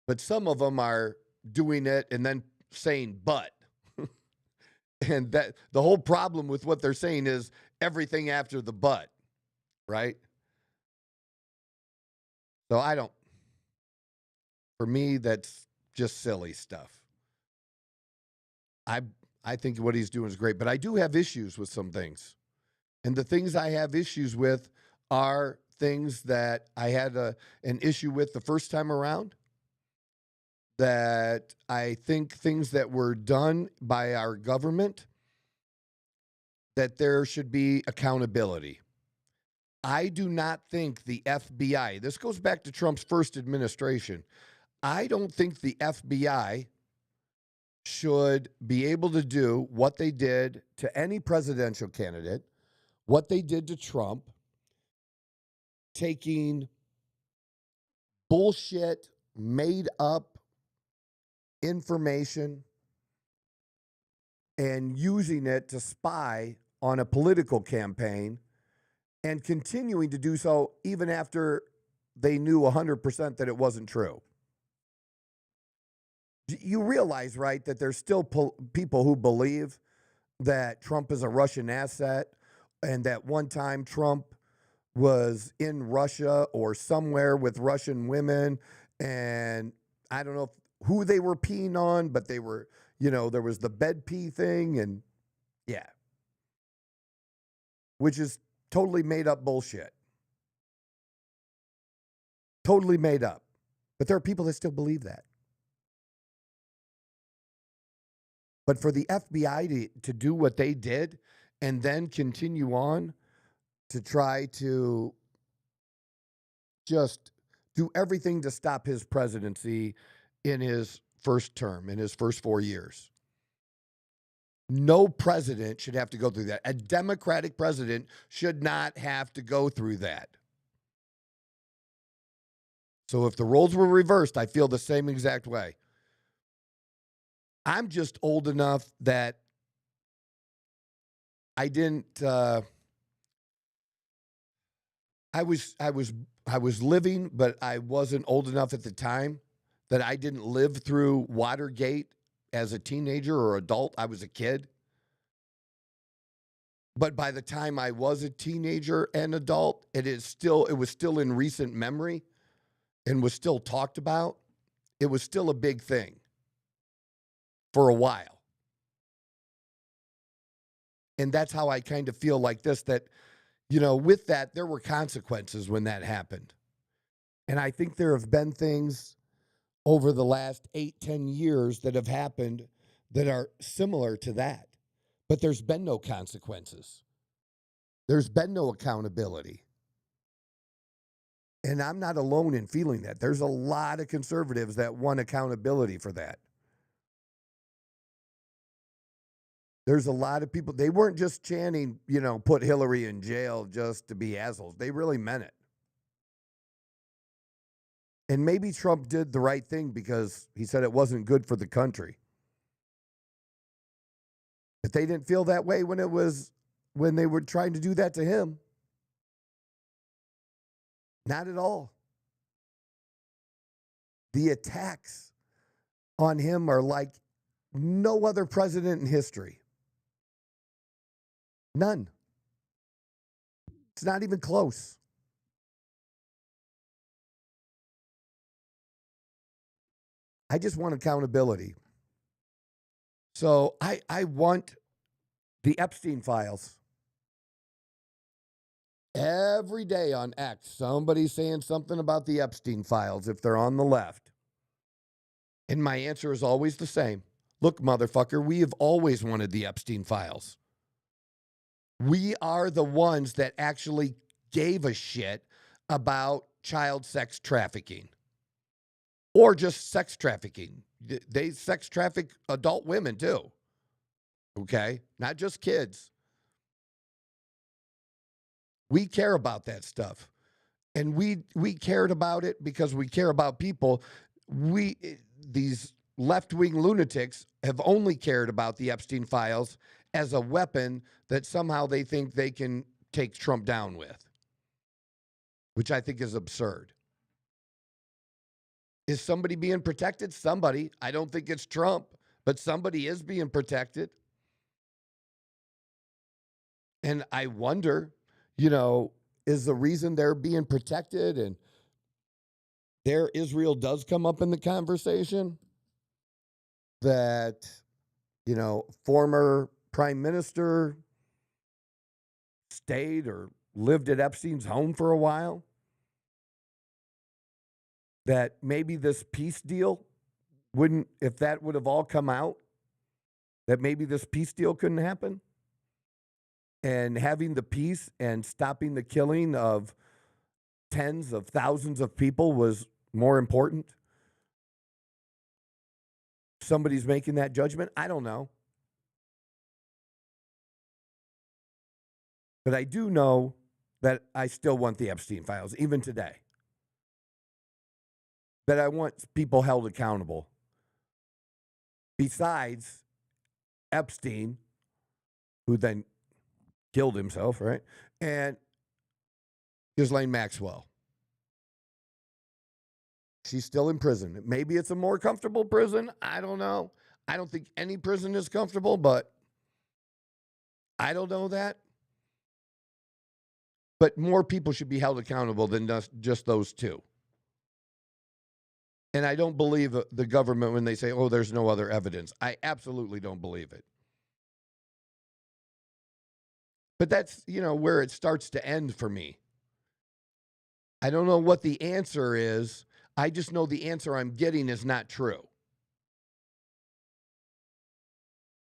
But some of them are doing it and then saying, but. And that the whole problem with what they're saying is everything after the but. Right? So for me, that's just silly stuff. I think what he's doing is great, but I do have issues with some things. And the things I have issues with are things that I had an issue with the first time around, that I think things that were done by our government, that there should be accountability. I do not think the FBI, this goes back to Trump's first administration, I don't think the FBI should be able to do what they did to any presidential candidate, what they did to Trump, taking bullshit, made up information and using it to spy on a political campaign and continuing to do so even after they knew 100% that it wasn't true. You realize, right, that there's still people who believe that Trump is a Russian asset and that one time Trump was in Russia or somewhere with Russian women, and I don't know who they were peeing on, but they were, there was the bed pee thing, and yeah, which is totally made up bullshit. Totally made up. But there are people that still believe that. But for the FBI to do what they did and then continue on to try to just do everything to stop his presidency in his first term, in his first 4 years. No president should have to go through that. A Democratic president should not have to go through that. So if the roles were reversed, I feel the same exact way. I'm just old enough that I didn't. I was living, but I wasn't old enough at the time that I didn't live through Watergate as a teenager or adult. I was a kid. But by the time I was a teenager and adult, it was still in recent memory and was still talked about. It was still a big thing for a while. And that's how I kind of feel like this, that, with that, there were consequences when that happened. And I think there have been things over the last 8-10 years that have happened that are similar to that. But there's been no consequences. There's been no accountability. And I'm not alone in feeling that. There's a lot of conservatives that want accountability for that. There's a lot of people, they weren't just chanting, put Hillary in jail just to be assholes. They really meant it. And maybe Trump did the right thing because he said it wasn't good for the country. But they didn't feel that way when they were trying to do that to him. Not at all. The attacks on him are like no other president in history. None. It's not even close. I just want accountability. So I want the Epstein files. Every day on X, somebody's saying something about the Epstein files if they're on the left. And my answer is always the same. Look, motherfucker, we have always wanted the Epstein files. We are the ones that actually gave a shit about child sex trafficking or just sex trafficking. They sex traffic adult women too. Okay? Not just kids. We care about that stuff. And we cared about it because we care about people. These left-wing lunatics have only cared about the Epstein files as a weapon that somehow they think they can take Trump down with, which I think is absurd. Is somebody being protected? Somebody. I don't think it's Trump, but somebody is being protected. And I wonder, is the reason they're being protected and their Israel does come up in the conversation that, former prime minister stayed or lived at Epstein's home for a while, that maybe this peace deal if that would have all come out, that maybe this peace deal couldn't happen. And having the peace and stopping the killing of tens of thousands of people was more important. Somebody's making that judgment. I don't know. But I do know that I still want the Epstein files, even today. That I want people held accountable. Besides Epstein, who then killed himself, right? And Ghislaine Maxwell. She's still in prison. Maybe it's a more comfortable prison. I don't know. I don't think any prison is comfortable, but I don't know that. But more people should be held accountable than just those two. And I don't believe the government when they say, oh, there's no other evidence. I absolutely don't believe it. But that's, where it starts to end for me. I don't know what the answer is. I just know the answer I'm getting is not true.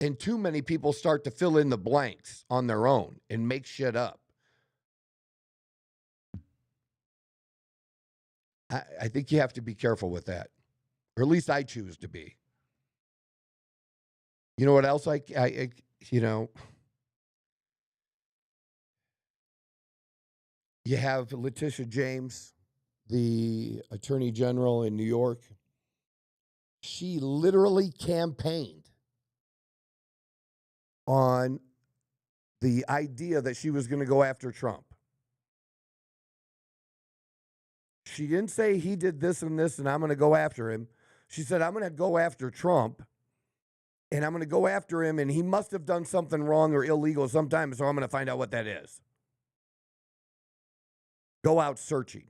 And too many people start to fill in the blanks on their own and make shit up. I think you have to be careful with that. Or at least I choose to be. You know what else you have Letitia James, the Attorney General in New York. She literally campaigned on the idea that she was going to go after Trump. She didn't say he did this and this and I'm going to go after him. She said, I'm going to go after Trump and I'm going to go after him and he must have done something wrong or illegal sometime, so I'm going to find out what that is. Go out searching.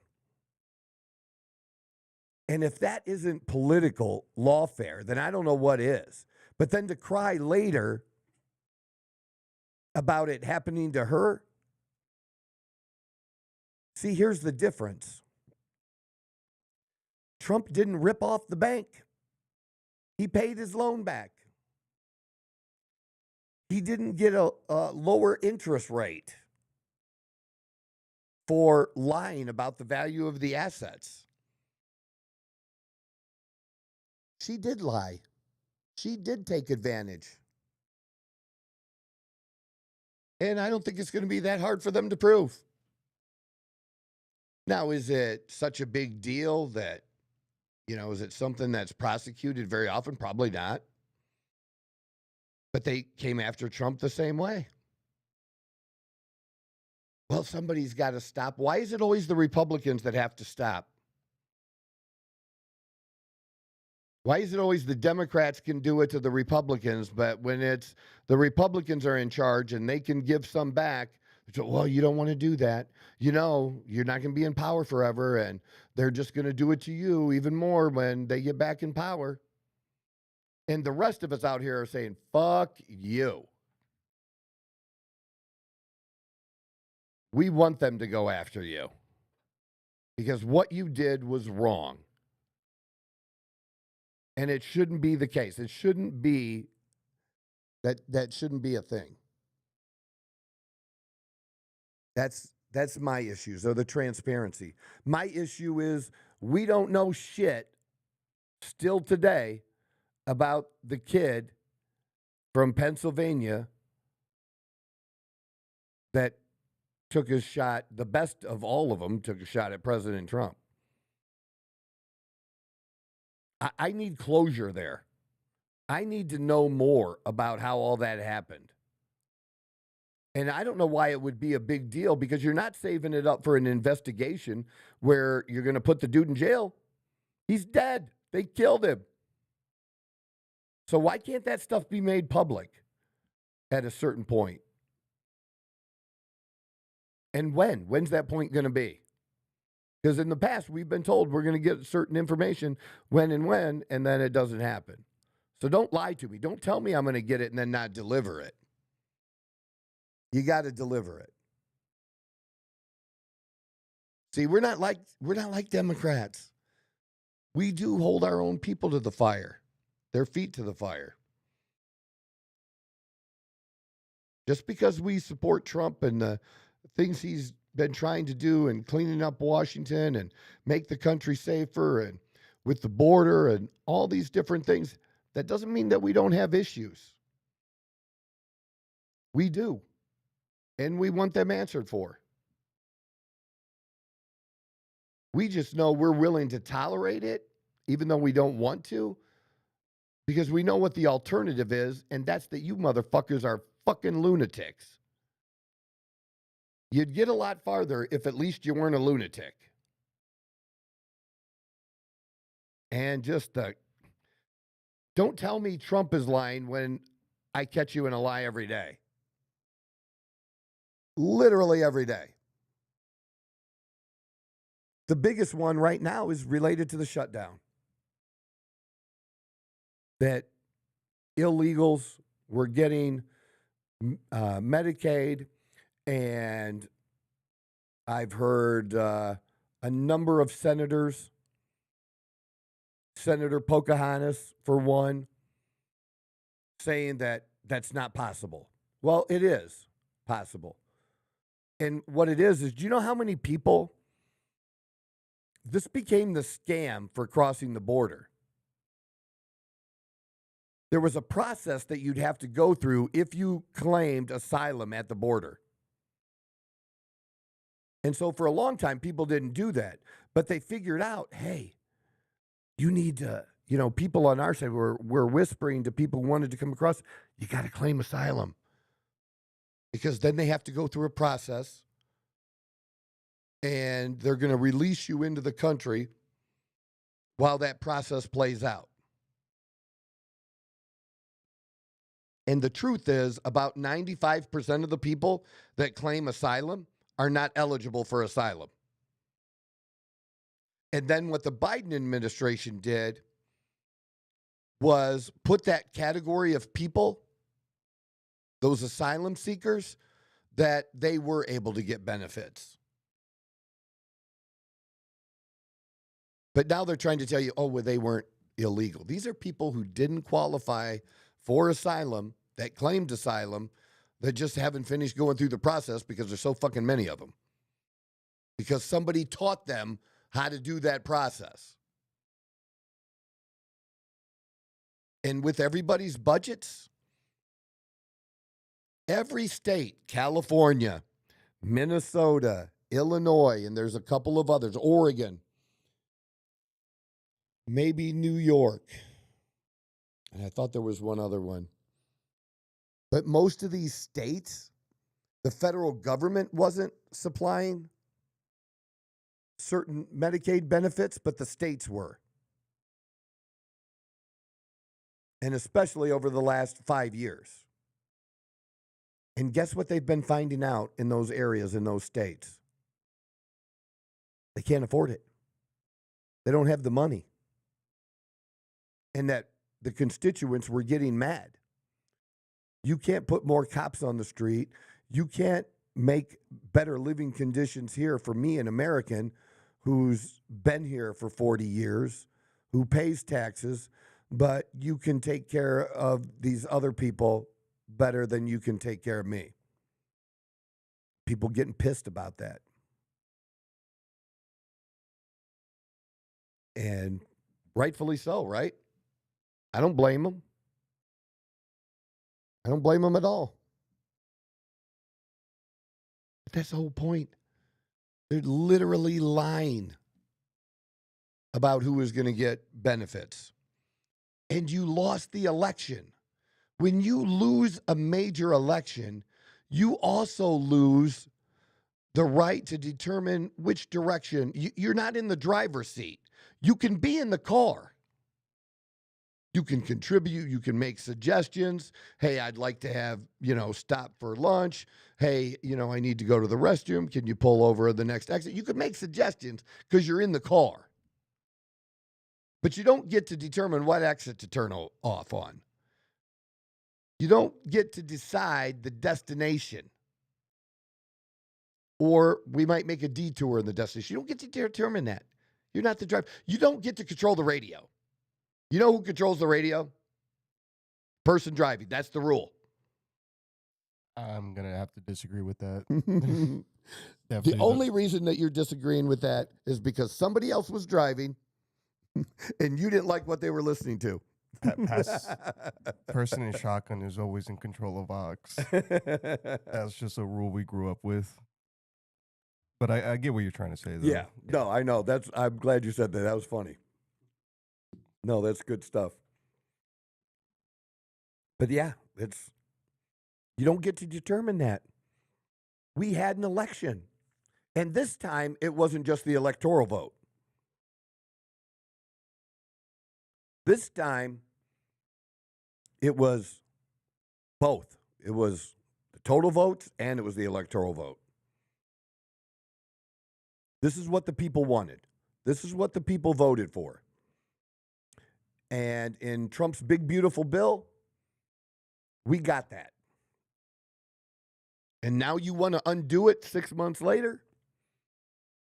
And if that isn't political lawfare, then I don't know what is. But then to cry later about it happening to her. See, here's the difference. Trump didn't rip off the bank. He paid his loan back. He didn't get a lower interest rate for lying about the value of the assets. She did lie. She did take advantage. And I don't think it's going to be that hard for them to prove. Now, is it such a big deal that, is it something that's prosecuted very often? Probably not. But they came after Trump the same way. Well, somebody's got to stop. Why is it always the Republicans that have to stop? Why is it always the Democrats can do it to the Republicans, but when it's the Republicans are in charge and they can give some back, so, well, you don't want to do that. You're not going to be in power forever, and they're just going to do it to you even more when they get back in power. And the rest of us out here are saying, fuck you. We want them to go after you because what you did was wrong. And it shouldn't be the case. It shouldn't be that shouldn't be a thing. That's my issue. So the transparency. My issue is we don't know shit still today about the kid from Pennsylvania that took a shot, the best of all of them took a shot at President Trump. I need closure there. I need to know more about how all that happened. And I don't know why it would be a big deal because you're not saving it up for an investigation where you're going to put the dude in jail. He's dead. They killed him. So why can't that stuff be made public at a certain point? And when? When's that point going to be? Because in the past, we've been told we're going to get certain information when, and then it doesn't happen. So don't lie to me. Don't tell me I'm going to get it and then not deliver it. You got to deliver it. See, we're not like Democrats. We do hold our own people to the fire, their feet to the fire. Just because we support Trump and the things he's been trying to do and cleaning up Washington and make the country safer and with the border and all these different things, that doesn't mean that we don't have issues. We do. And we want them answered for. We just know we're willing to tolerate it, even though we don't want to, because we know what the alternative is, and that's that you motherfuckers are fucking lunatics. You'd get a lot farther if at least you weren't a lunatic. And just don't tell me Trump is lying when I catch you in a lie every day. Literally every day. The biggest one right now is related to the shutdown. That illegals were getting Medicaid, and I've heard a number of senators, Senator Pocahontas for one, saying that that's not possible. Well, it is possible. And what it is, do you know how many people, this became the scam for crossing the border? There was a process that you'd have to go through if you claimed asylum at the border. And so for a long time, people didn't do that. But they figured out, hey, you need to, people on our side were whispering to people who wanted to come across, you got to claim asylum. Because then they have to go through a process, and they're going to release you into the country while that process plays out. And the truth is, about 95% of the people that claim asylum are not eligible for asylum. And then what the Biden administration did was put that category of people, those asylum seekers, that they were able to get benefits. But now they're trying to tell you, oh, well, they weren't illegal. These are people who didn't qualify for asylum, that claimed asylum, that just haven't finished going through the process because there's so fucking many of them. Because somebody taught them how to do that process. And with everybody's budgets, every state, California, Minnesota, Illinois, and there's a couple of others, Oregon, maybe New York, and I thought there was one other one. But most of these states, the federal government wasn't supplying certain Medicaid benefits, but the states were. And especially over the last 5 years. And guess what they've been finding out in those areas, in those states? They can't afford it. They don't have the money. And that the constituents were getting mad. You can't put more cops on the street. You can't make better living conditions here for me, an American who's been here for 40 years, who pays taxes, but you can take care of these other people better than you can take care of me. People getting pissed about that. And rightfully so, right? I don't blame them. I don't blame them at all. But that's the whole point. They're literally lying about who is going to get benefits. And you lost the election. When you lose a major election, you also lose the right to determine which direction. You're not in the driver's seat. You can be in the car. You can contribute. You can make suggestions. Hey, I'd like to have, stop for lunch. Hey, I need to go to the restroom. Can you pull over at the next exit? You can make suggestions because you're in the car. But you don't get to determine what exit to turn off on. You don't get to decide the destination. Or we might make a detour in the destination. You don't get to determine that. You're not the driver. You don't get to control the radio. You know who controls the radio? Person driving. That's the rule. I'm going to have to disagree with that. The only reason that you're disagreeing with that is because somebody else was driving and you didn't like what they were listening to. Person in shotgun is always in control of Ox. That's just a rule we grew up with. But I get what you're trying to say, though. Yeah. No, I know. I'm glad you said that. That was funny. No, that's good stuff. But yeah, you don't get to determine that. We had an election. And this time, it wasn't just the electoral vote. This time, it was both. It was the total votes and it was the electoral vote. This is what the people wanted. This is what the people voted for. And in Trump's big, beautiful bill, we got that. And now you want to undo it 6 months later?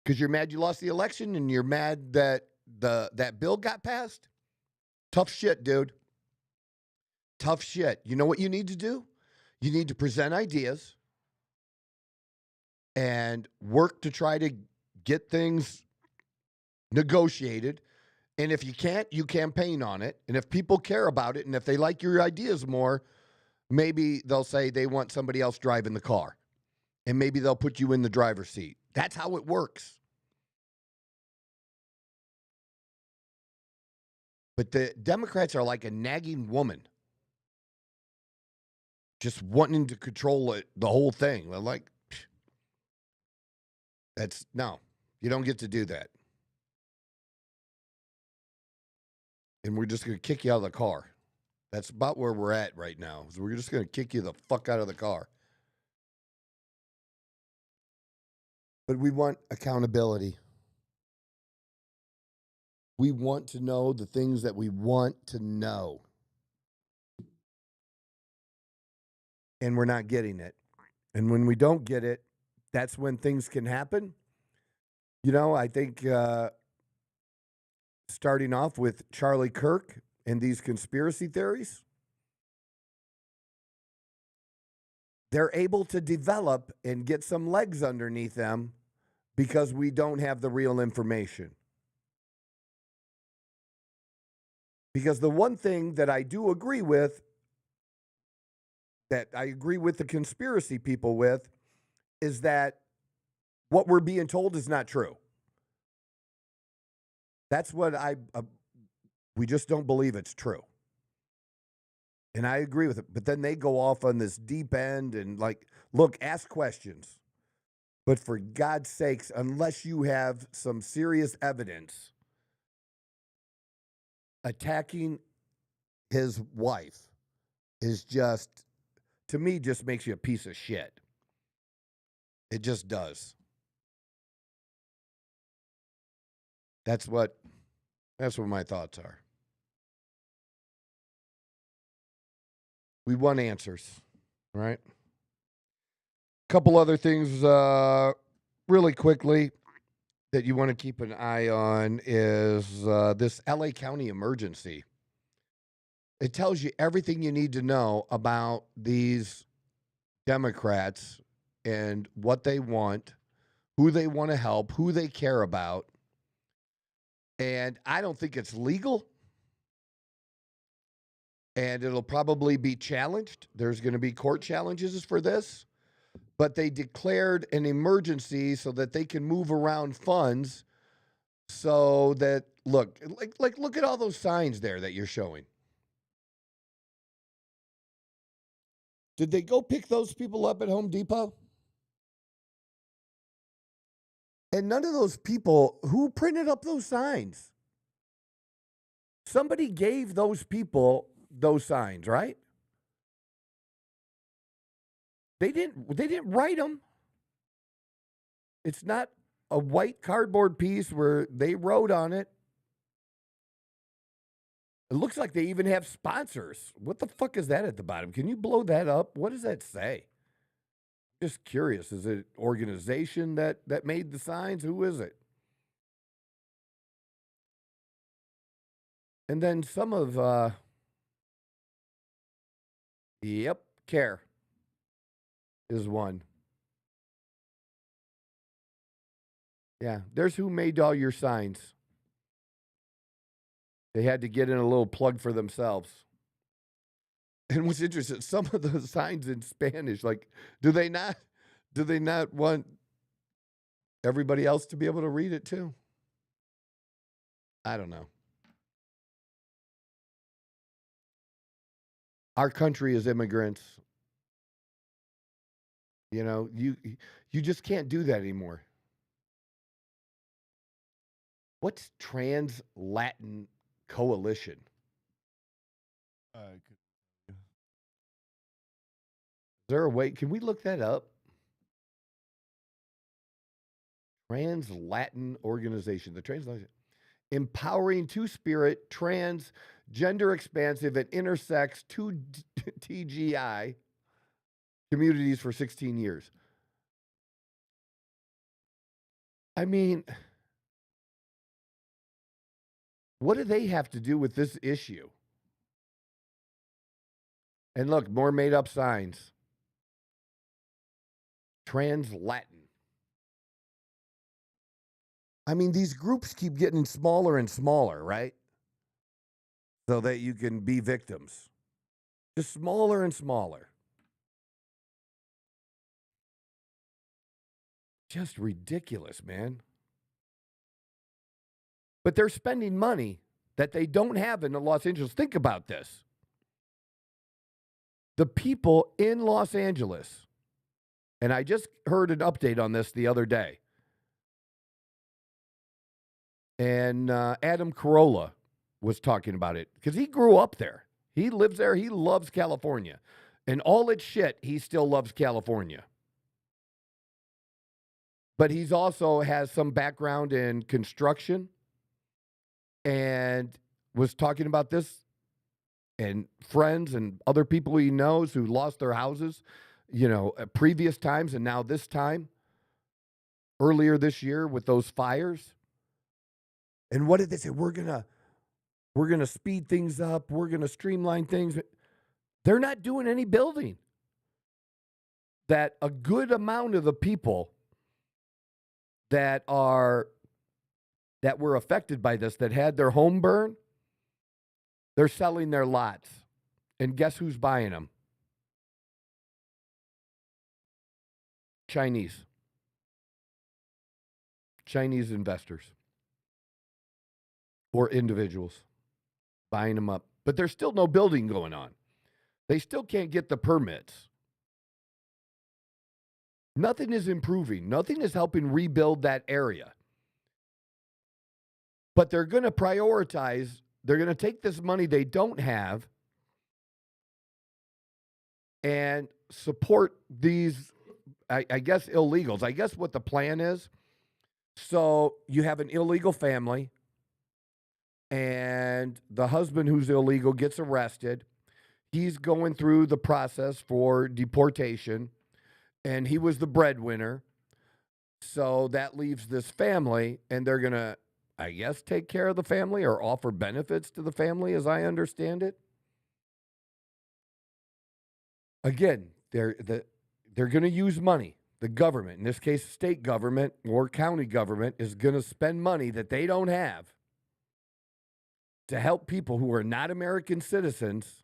Because you're mad you lost the election and you're mad that that bill got passed? Tough shit, dude. Tough shit. You know what you need to do? You need to present ideas and work to try to get things negotiated. And if you can't, you campaign on it. And if people care about it and if they like your ideas more, maybe they'll say they want somebody else driving the car. And maybe they'll put you in the driver's seat. That's how it works. But the Democrats are like a nagging woman, just wanting to control it, the whole thing. They're like, no, you don't get to do that. And we're just going to kick you out of the car. That's about where we're at right now. So we're just going to kick you the fuck out of the car. But we want accountability. We want to know the things that we want to know. And we're not getting it. And when we don't get it, that's when things can happen. You know, I think starting off with Charlie Kirk and these conspiracy theories, they're able to develop and get some legs underneath them because we don't have the real information. Because the one thing that I do agree with, that I agree with the conspiracy people with, is that what we're being told is not true. That's what we just don't believe it's true. And I agree with it. But then they go off on this deep end and like, look, ask questions. But for God's sakes, unless you have some serious evidence, attacking his wife is just, to me, just makes you a piece of shit. It just does. That's what my thoughts are. We want answers, right? A couple other things really quickly that you want to keep an eye on is this LA County emergency. It tells you everything you need to know about these Democrats and what they want, who they want to help, who they care about. And I don't think it's legal. And it'll probably be challenged. There's going to be court challenges for this. But they declared an emergency so that they can move around funds so that, look at all those signs there that you're showing. Did they go pick those people up at Home Depot? And none of those people, who printed up those signs? Somebody gave those people those signs, right? They didn't write them. It's not a white cardboard piece where they wrote on it. It looks like they even have sponsors. What the fuck is that at the bottom? Can you blow that up? What does that say? Just curious. Is it an organization that made the signs? Who is it? And then some of, CARE is one. Yeah, there's who made all your signs. They had to get in a little plug for themselves. And what's interesting, some of the signs in Spanish, like, do they not want everybody else to be able to read it too. I don't know. Our country is immigrants. You know, you just can't do that anymore. What's Trans-Latin Coalition? Could- Is there a way? Can we look that up? Trans-Latin Organization. The Trans-Latin. Empowering two-spirit, trans, gender expansive, and intersex TGI communities for 16 years. I mean, what do they have to do with this issue? And look, more made-up signs. Trans-Latin. I mean, these groups keep getting smaller and smaller, right? So that you can be victims. Just smaller and smaller. Just ridiculous, man. But they're spending money that they don't have in Los Angeles. Think about this. The people in Los Angeles, and I just heard an update on this the other day, and Adam Carolla was talking about it because he grew up there. He lives there. He loves California. And all its shit, he still loves California. But he's also has some background in construction and was talking about this, and friends and other people he knows who lost their houses, you know, at previous times and now this time, earlier this year with those fires. And what did they say? We're gonna speed things up. We're gonna streamline things. They're not doing any building. That a good amount of the people that were affected by this, that had their home burn, they're selling their lots. And guess who's buying them? Chinese investors or individuals buying them up. But there's still no building going on. They still can't get the permits. Nothing is improving. Nothing is helping rebuild that area. But they're going to prioritize, they're going to take this money they don't have and support these, I guess, illegals. I guess what the plan is. So you have an illegal family, and the husband who's illegal gets arrested. He's going through the process for deportation, and he was the breadwinner. So that leaves this family, and they're going to, I guess, take care of the family or offer benefits to the family, as I understand it. Again, they're going to use money. The government, in this case, state government or county government, is going to spend money that they don't have to help people who are not American citizens,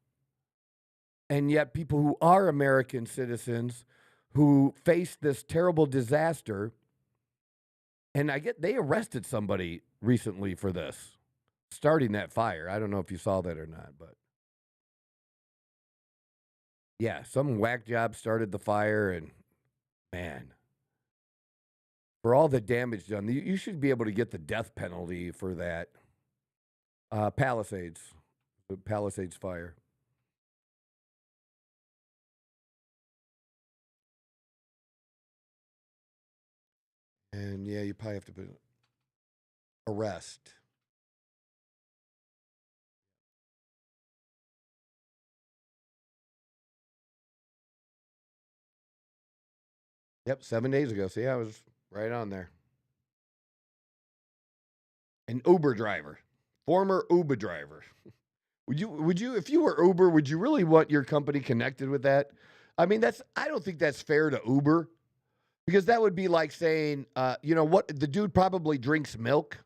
and yet people who are American citizens who face this terrible disaster. And they arrested somebody recently for this, starting that fire. I don't know if you saw that or not, but yeah, some whack job started the fire, and man, for all the damage done, you should be able to get the death penalty for that. Palisades, the Palisades fire. And yeah, you probably have to put arrest. Yep, 7 days ago. See, I was right on there. An Uber driver, former Uber driver. Would you, if you were Uber, would you really want your company connected with that? I mean, I don't think that's fair to Uber, because that would be like saying, you know what, the dude probably drinks milk.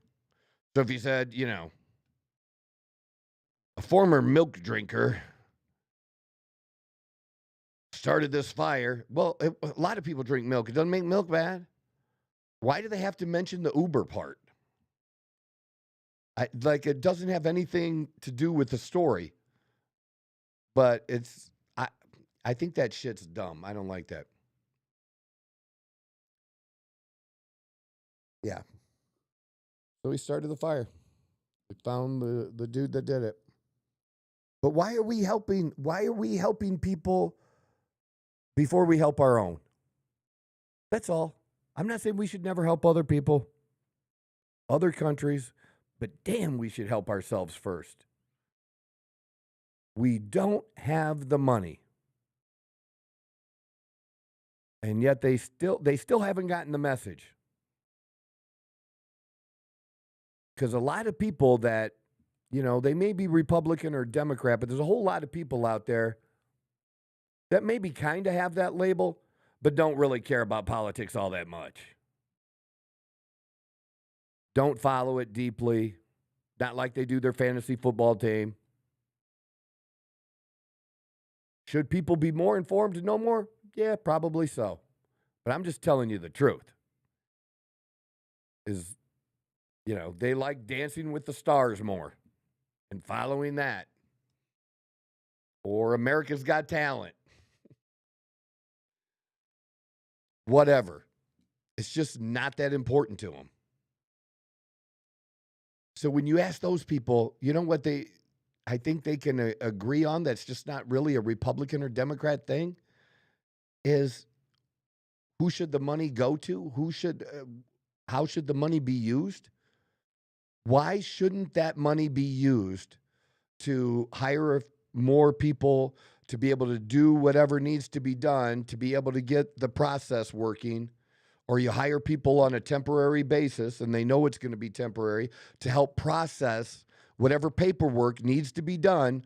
So if he said, you know, a former milk drinker started this fire. Well, a lot of people drink milk. It doesn't make milk bad. Why do they have to mention the Uber part? Like, it doesn't have anything to do with the story, but I think that shit's dumb. I don't like that. Yeah. So we started the fire. We found the dude that did it. But why are we helping? Why are we helping people before we help our own? That's all. I'm not saying we should never help other people, other countries, but damn, we should help ourselves first. We don't have the money. And yet they still haven't gotten the message. Because a lot of people that, they may be Republican or Democrat, but there's a whole lot of people out there that maybe kind of have that label, but don't really care about politics all that much. Don't follow it deeply. Not like they do their fantasy football team. Should people be more informed to know more? Yeah, probably so. But I'm just telling you the truth. They like Dancing with the Stars more and following that. Or America's Got Talent. Whatever. It's just not that important to them. So when you ask those people, you know what I think they can agree on, that's just not really a Republican or Democrat thing, is who should the money go to? How should the money be used? Why shouldn't that money be used to hire more people to be able to do whatever needs to be done to be able to get the process working? Or you hire people on a temporary basis, and they know it's going to be temporary, to help process whatever paperwork needs to be done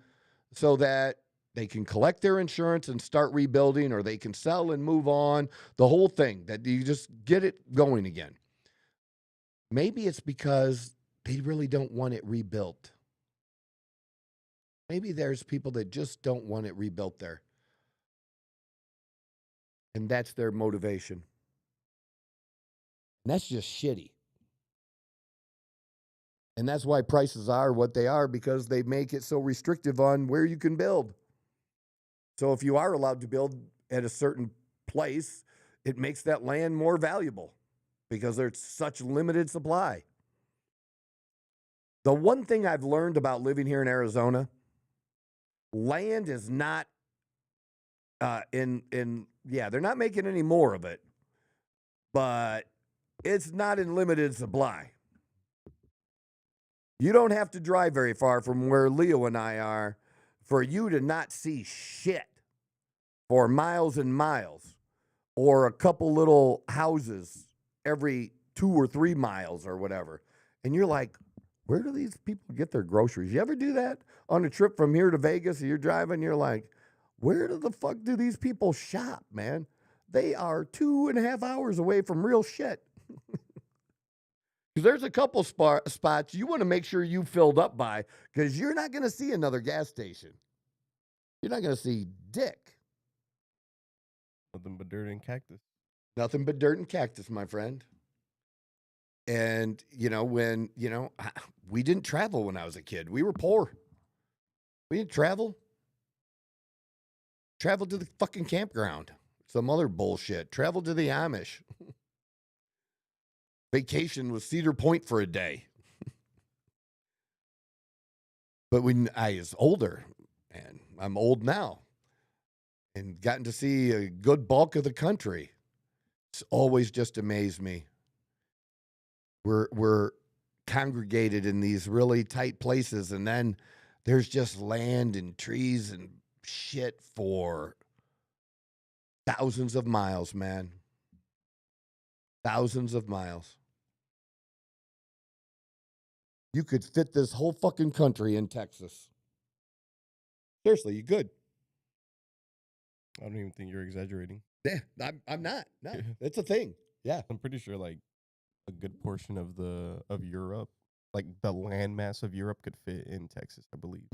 so that they can collect their insurance and start rebuilding, or they can sell and move on, the whole thing, that you just get it going again. Maybe it's because they really don't want it rebuilt. Maybe there's people that just don't want it rebuilt there. And that's their motivation. And that's just shitty. And that's why prices are what they are, because they make it so restrictive on where you can build. So if you are allowed to build at a certain place, it makes that land more valuable because there's such limited supply. The one thing I've learned about living here in Arizona, land is not they're not making any more of it, but it's not in limited supply. You don't have to drive very far from where Leo and I are for you to not see shit for miles and miles, or a couple little houses every 2 or 3 miles or whatever. And you're like, where do these people get their groceries? You ever do that on a trip from here to Vegas? You're driving, you're like, where the fuck do these people shop, man? They are 2.5 hours away from real shit. Because there's a couple spots you want to make sure you filled up by, because you're not going to see another gas station. You're not going to see dick. Nothing but dirt and cactus. Nothing but dirt and cactus, my friend. And, we didn't travel when I was a kid. We were poor. We didn't travel. Traveled to the fucking campground. Some other bullshit. Traveled to the Amish. Vacation was Cedar Point for a day. But when I was older, and I'm old now, and gotten to see a good bulk of the country, it's always just amazed me. We're congregated in these really tight places, and then there's just land and trees and shit for thousands of miles, man. Thousands of miles. You could fit this whole fucking country in Texas. Seriously, you could. I don't even think you're exaggerating. Yeah, I'm not. No, it's a thing. Yeah. I'm pretty sure like a good portion of Europe, like the landmass of Europe, could fit in Texas, I believe.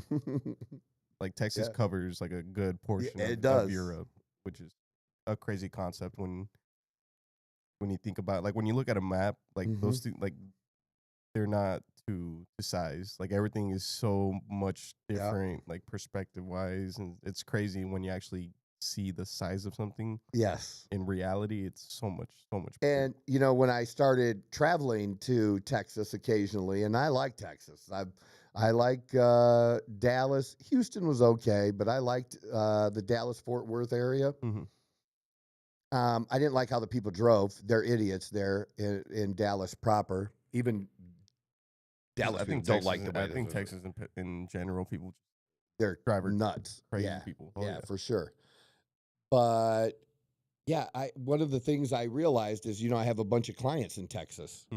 Like Texas covers like a good portion of Europe, which is a crazy concept when when you think about, like, when you look at a map, like those two, like, they're not to size. Like, everything is so much different, like, perspective wise, and it's crazy when you actually see the size of something. Yes. In reality, it's so much bigger. And, you know, when I started traveling to Texas occasionally, and I like Texas, I like Dallas. Houston was okay, but I liked the Dallas-Fort Worth area. I didn't like how the people drove. They're idiots there in Dallas proper. Even Dallas people don't like the way I think Texas in general, people, they're driver nuts. crazy Yeah. people. Yeah, for sure. But yeah, one of the things I realized is, you know, I have a bunch of clients in Texas.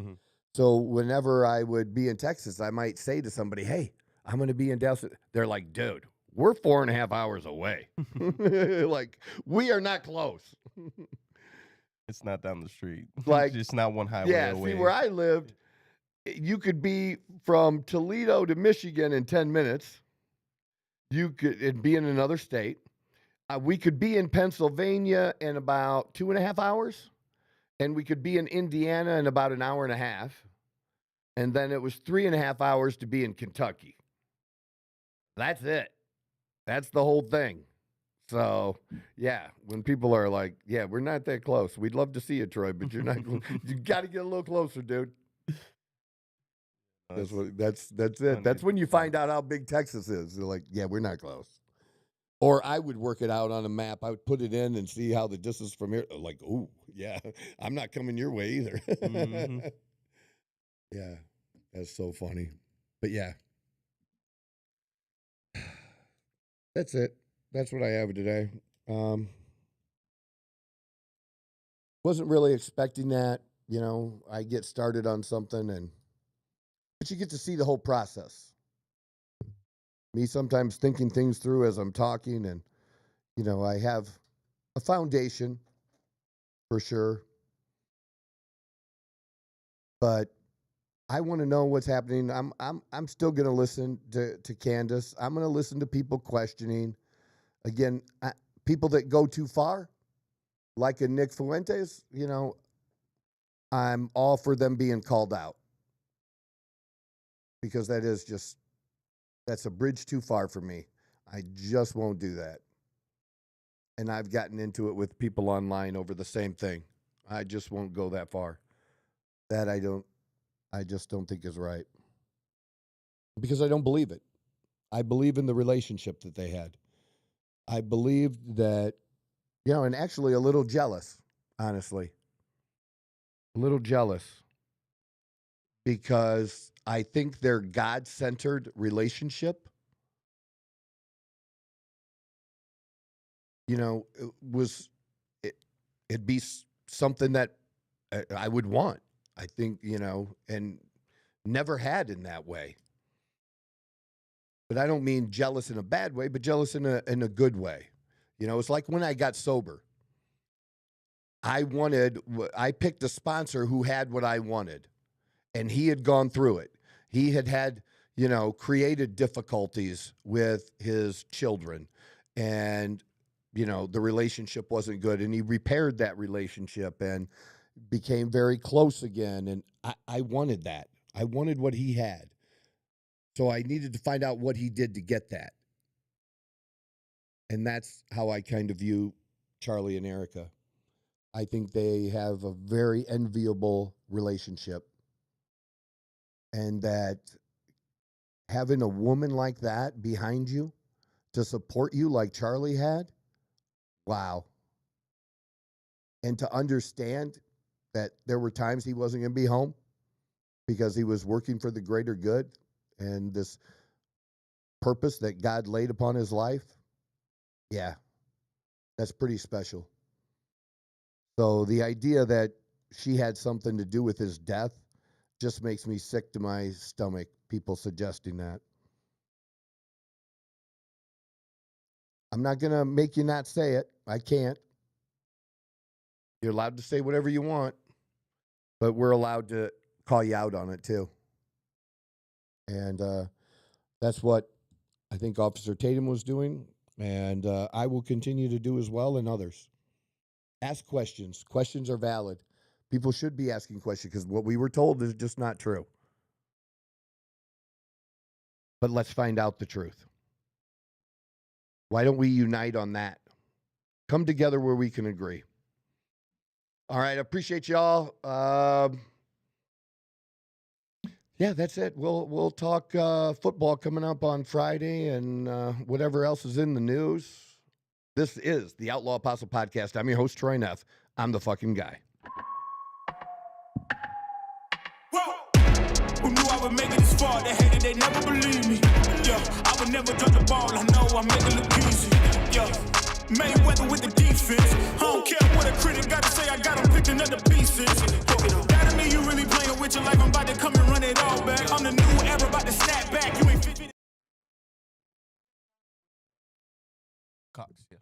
So whenever I would be in Texas, I might say to somebody, "Hey, I'm going to be in Dallas." They're like, "Dude, we're 4.5 hours away." Like, we are not close. It's not down the street. Like, it's not one highway away. See, where I lived, you could be from Toledo to Michigan in 10 minutes. You could be in another state. We could be in Pennsylvania in about 2.5 hours, and we could be in Indiana in about an hour and a half. And then it was 3.5 hours to be in Kentucky. That's it. That's the whole thing. So, yeah, when people are like, "Yeah, we're not that close. We'd love to see you, Troy, but you're not. You got to get a little closer, dude." That's it. That's when you find out how big Texas is. They're like, "Yeah, we're not close." Or I would work it out on a map. I would put it in and see how the distance from here. Like, "Oh, yeah, I'm not coming your way either." Yeah, that's so funny. But yeah, that's it. That's what I have today. Wasn't really expecting that. You know, I get started on something, but you get to see the whole process. Me sometimes thinking things through as I'm talking, and, you know, I have a foundation for sure, but I want to know what's happening. I'm still going to listen to Candace. I'm going to listen to people questioning. Again, people that go too far, like a Nick Fuentes, you know, I'm all for them being called out, because that's a bridge too far for me. I just won't do that. And I've gotten into it with people online over the same thing. I just won't go that far. That I just don't think is right, because I don't believe it. I believe in the relationship that they had. I believed that, you know, and actually a little jealous, honestly. A little jealous, because I think their God-centered relationship, you know, it'd be something that I would want. I think, you know, and never had in that way. But I don't mean jealous in a bad way, but jealous in a good way. You know, it's like when I got sober. I picked a sponsor who had what I wanted, and he had gone through it. He had, you know, created difficulties with his children, and, you know, the relationship wasn't good, and he repaired that relationship and became very close again. And I wanted that. I wanted what he had. So I needed to find out what he did to get that. And that's how I kind of view Charlie and Erica. I think they have a very enviable relationship. And that having a woman like that behind you to support you like Charlie had, wow. And to understand that there were times he wasn't going to be home because he was working for the greater good and this purpose that God laid upon his life. Yeah, that's pretty special. So the idea that she had something to do with his death just makes me sick to my stomach, people suggesting that. I'm not going to make you not say it. I can't. You're allowed to say whatever you want, but we're allowed to call you out on it too. And that's what I think Officer Tatum was doing, and I will continue to do as well, and others. Ask questions. Questions are valid. People should be asking questions because what we were told is just not true. But let's find out the truth. Why don't we unite on that? Come together where we can agree. All right, I appreciate y'all. Yeah, that's it. We'll talk football coming up on Friday and whatever else is in the news. This is the Outlaw Apostle Podcast. I'm your host, Troy Neff. I'm the fucking guy. Who knew I would make it this far? They hated, they never believed me. Yeah, I would never drop the ball. I know I make it look easy. Yeah, Mayweather with the defense. I don't care what a critic got to say. I got them picked another pieces. That to me, you really playing with your life. I'm about to come and run it all back. I'm the new era, about to snap back. You ain't fit. Cox, yeah.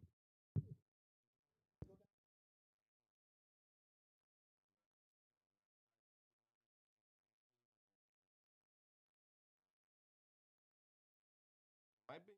Might be.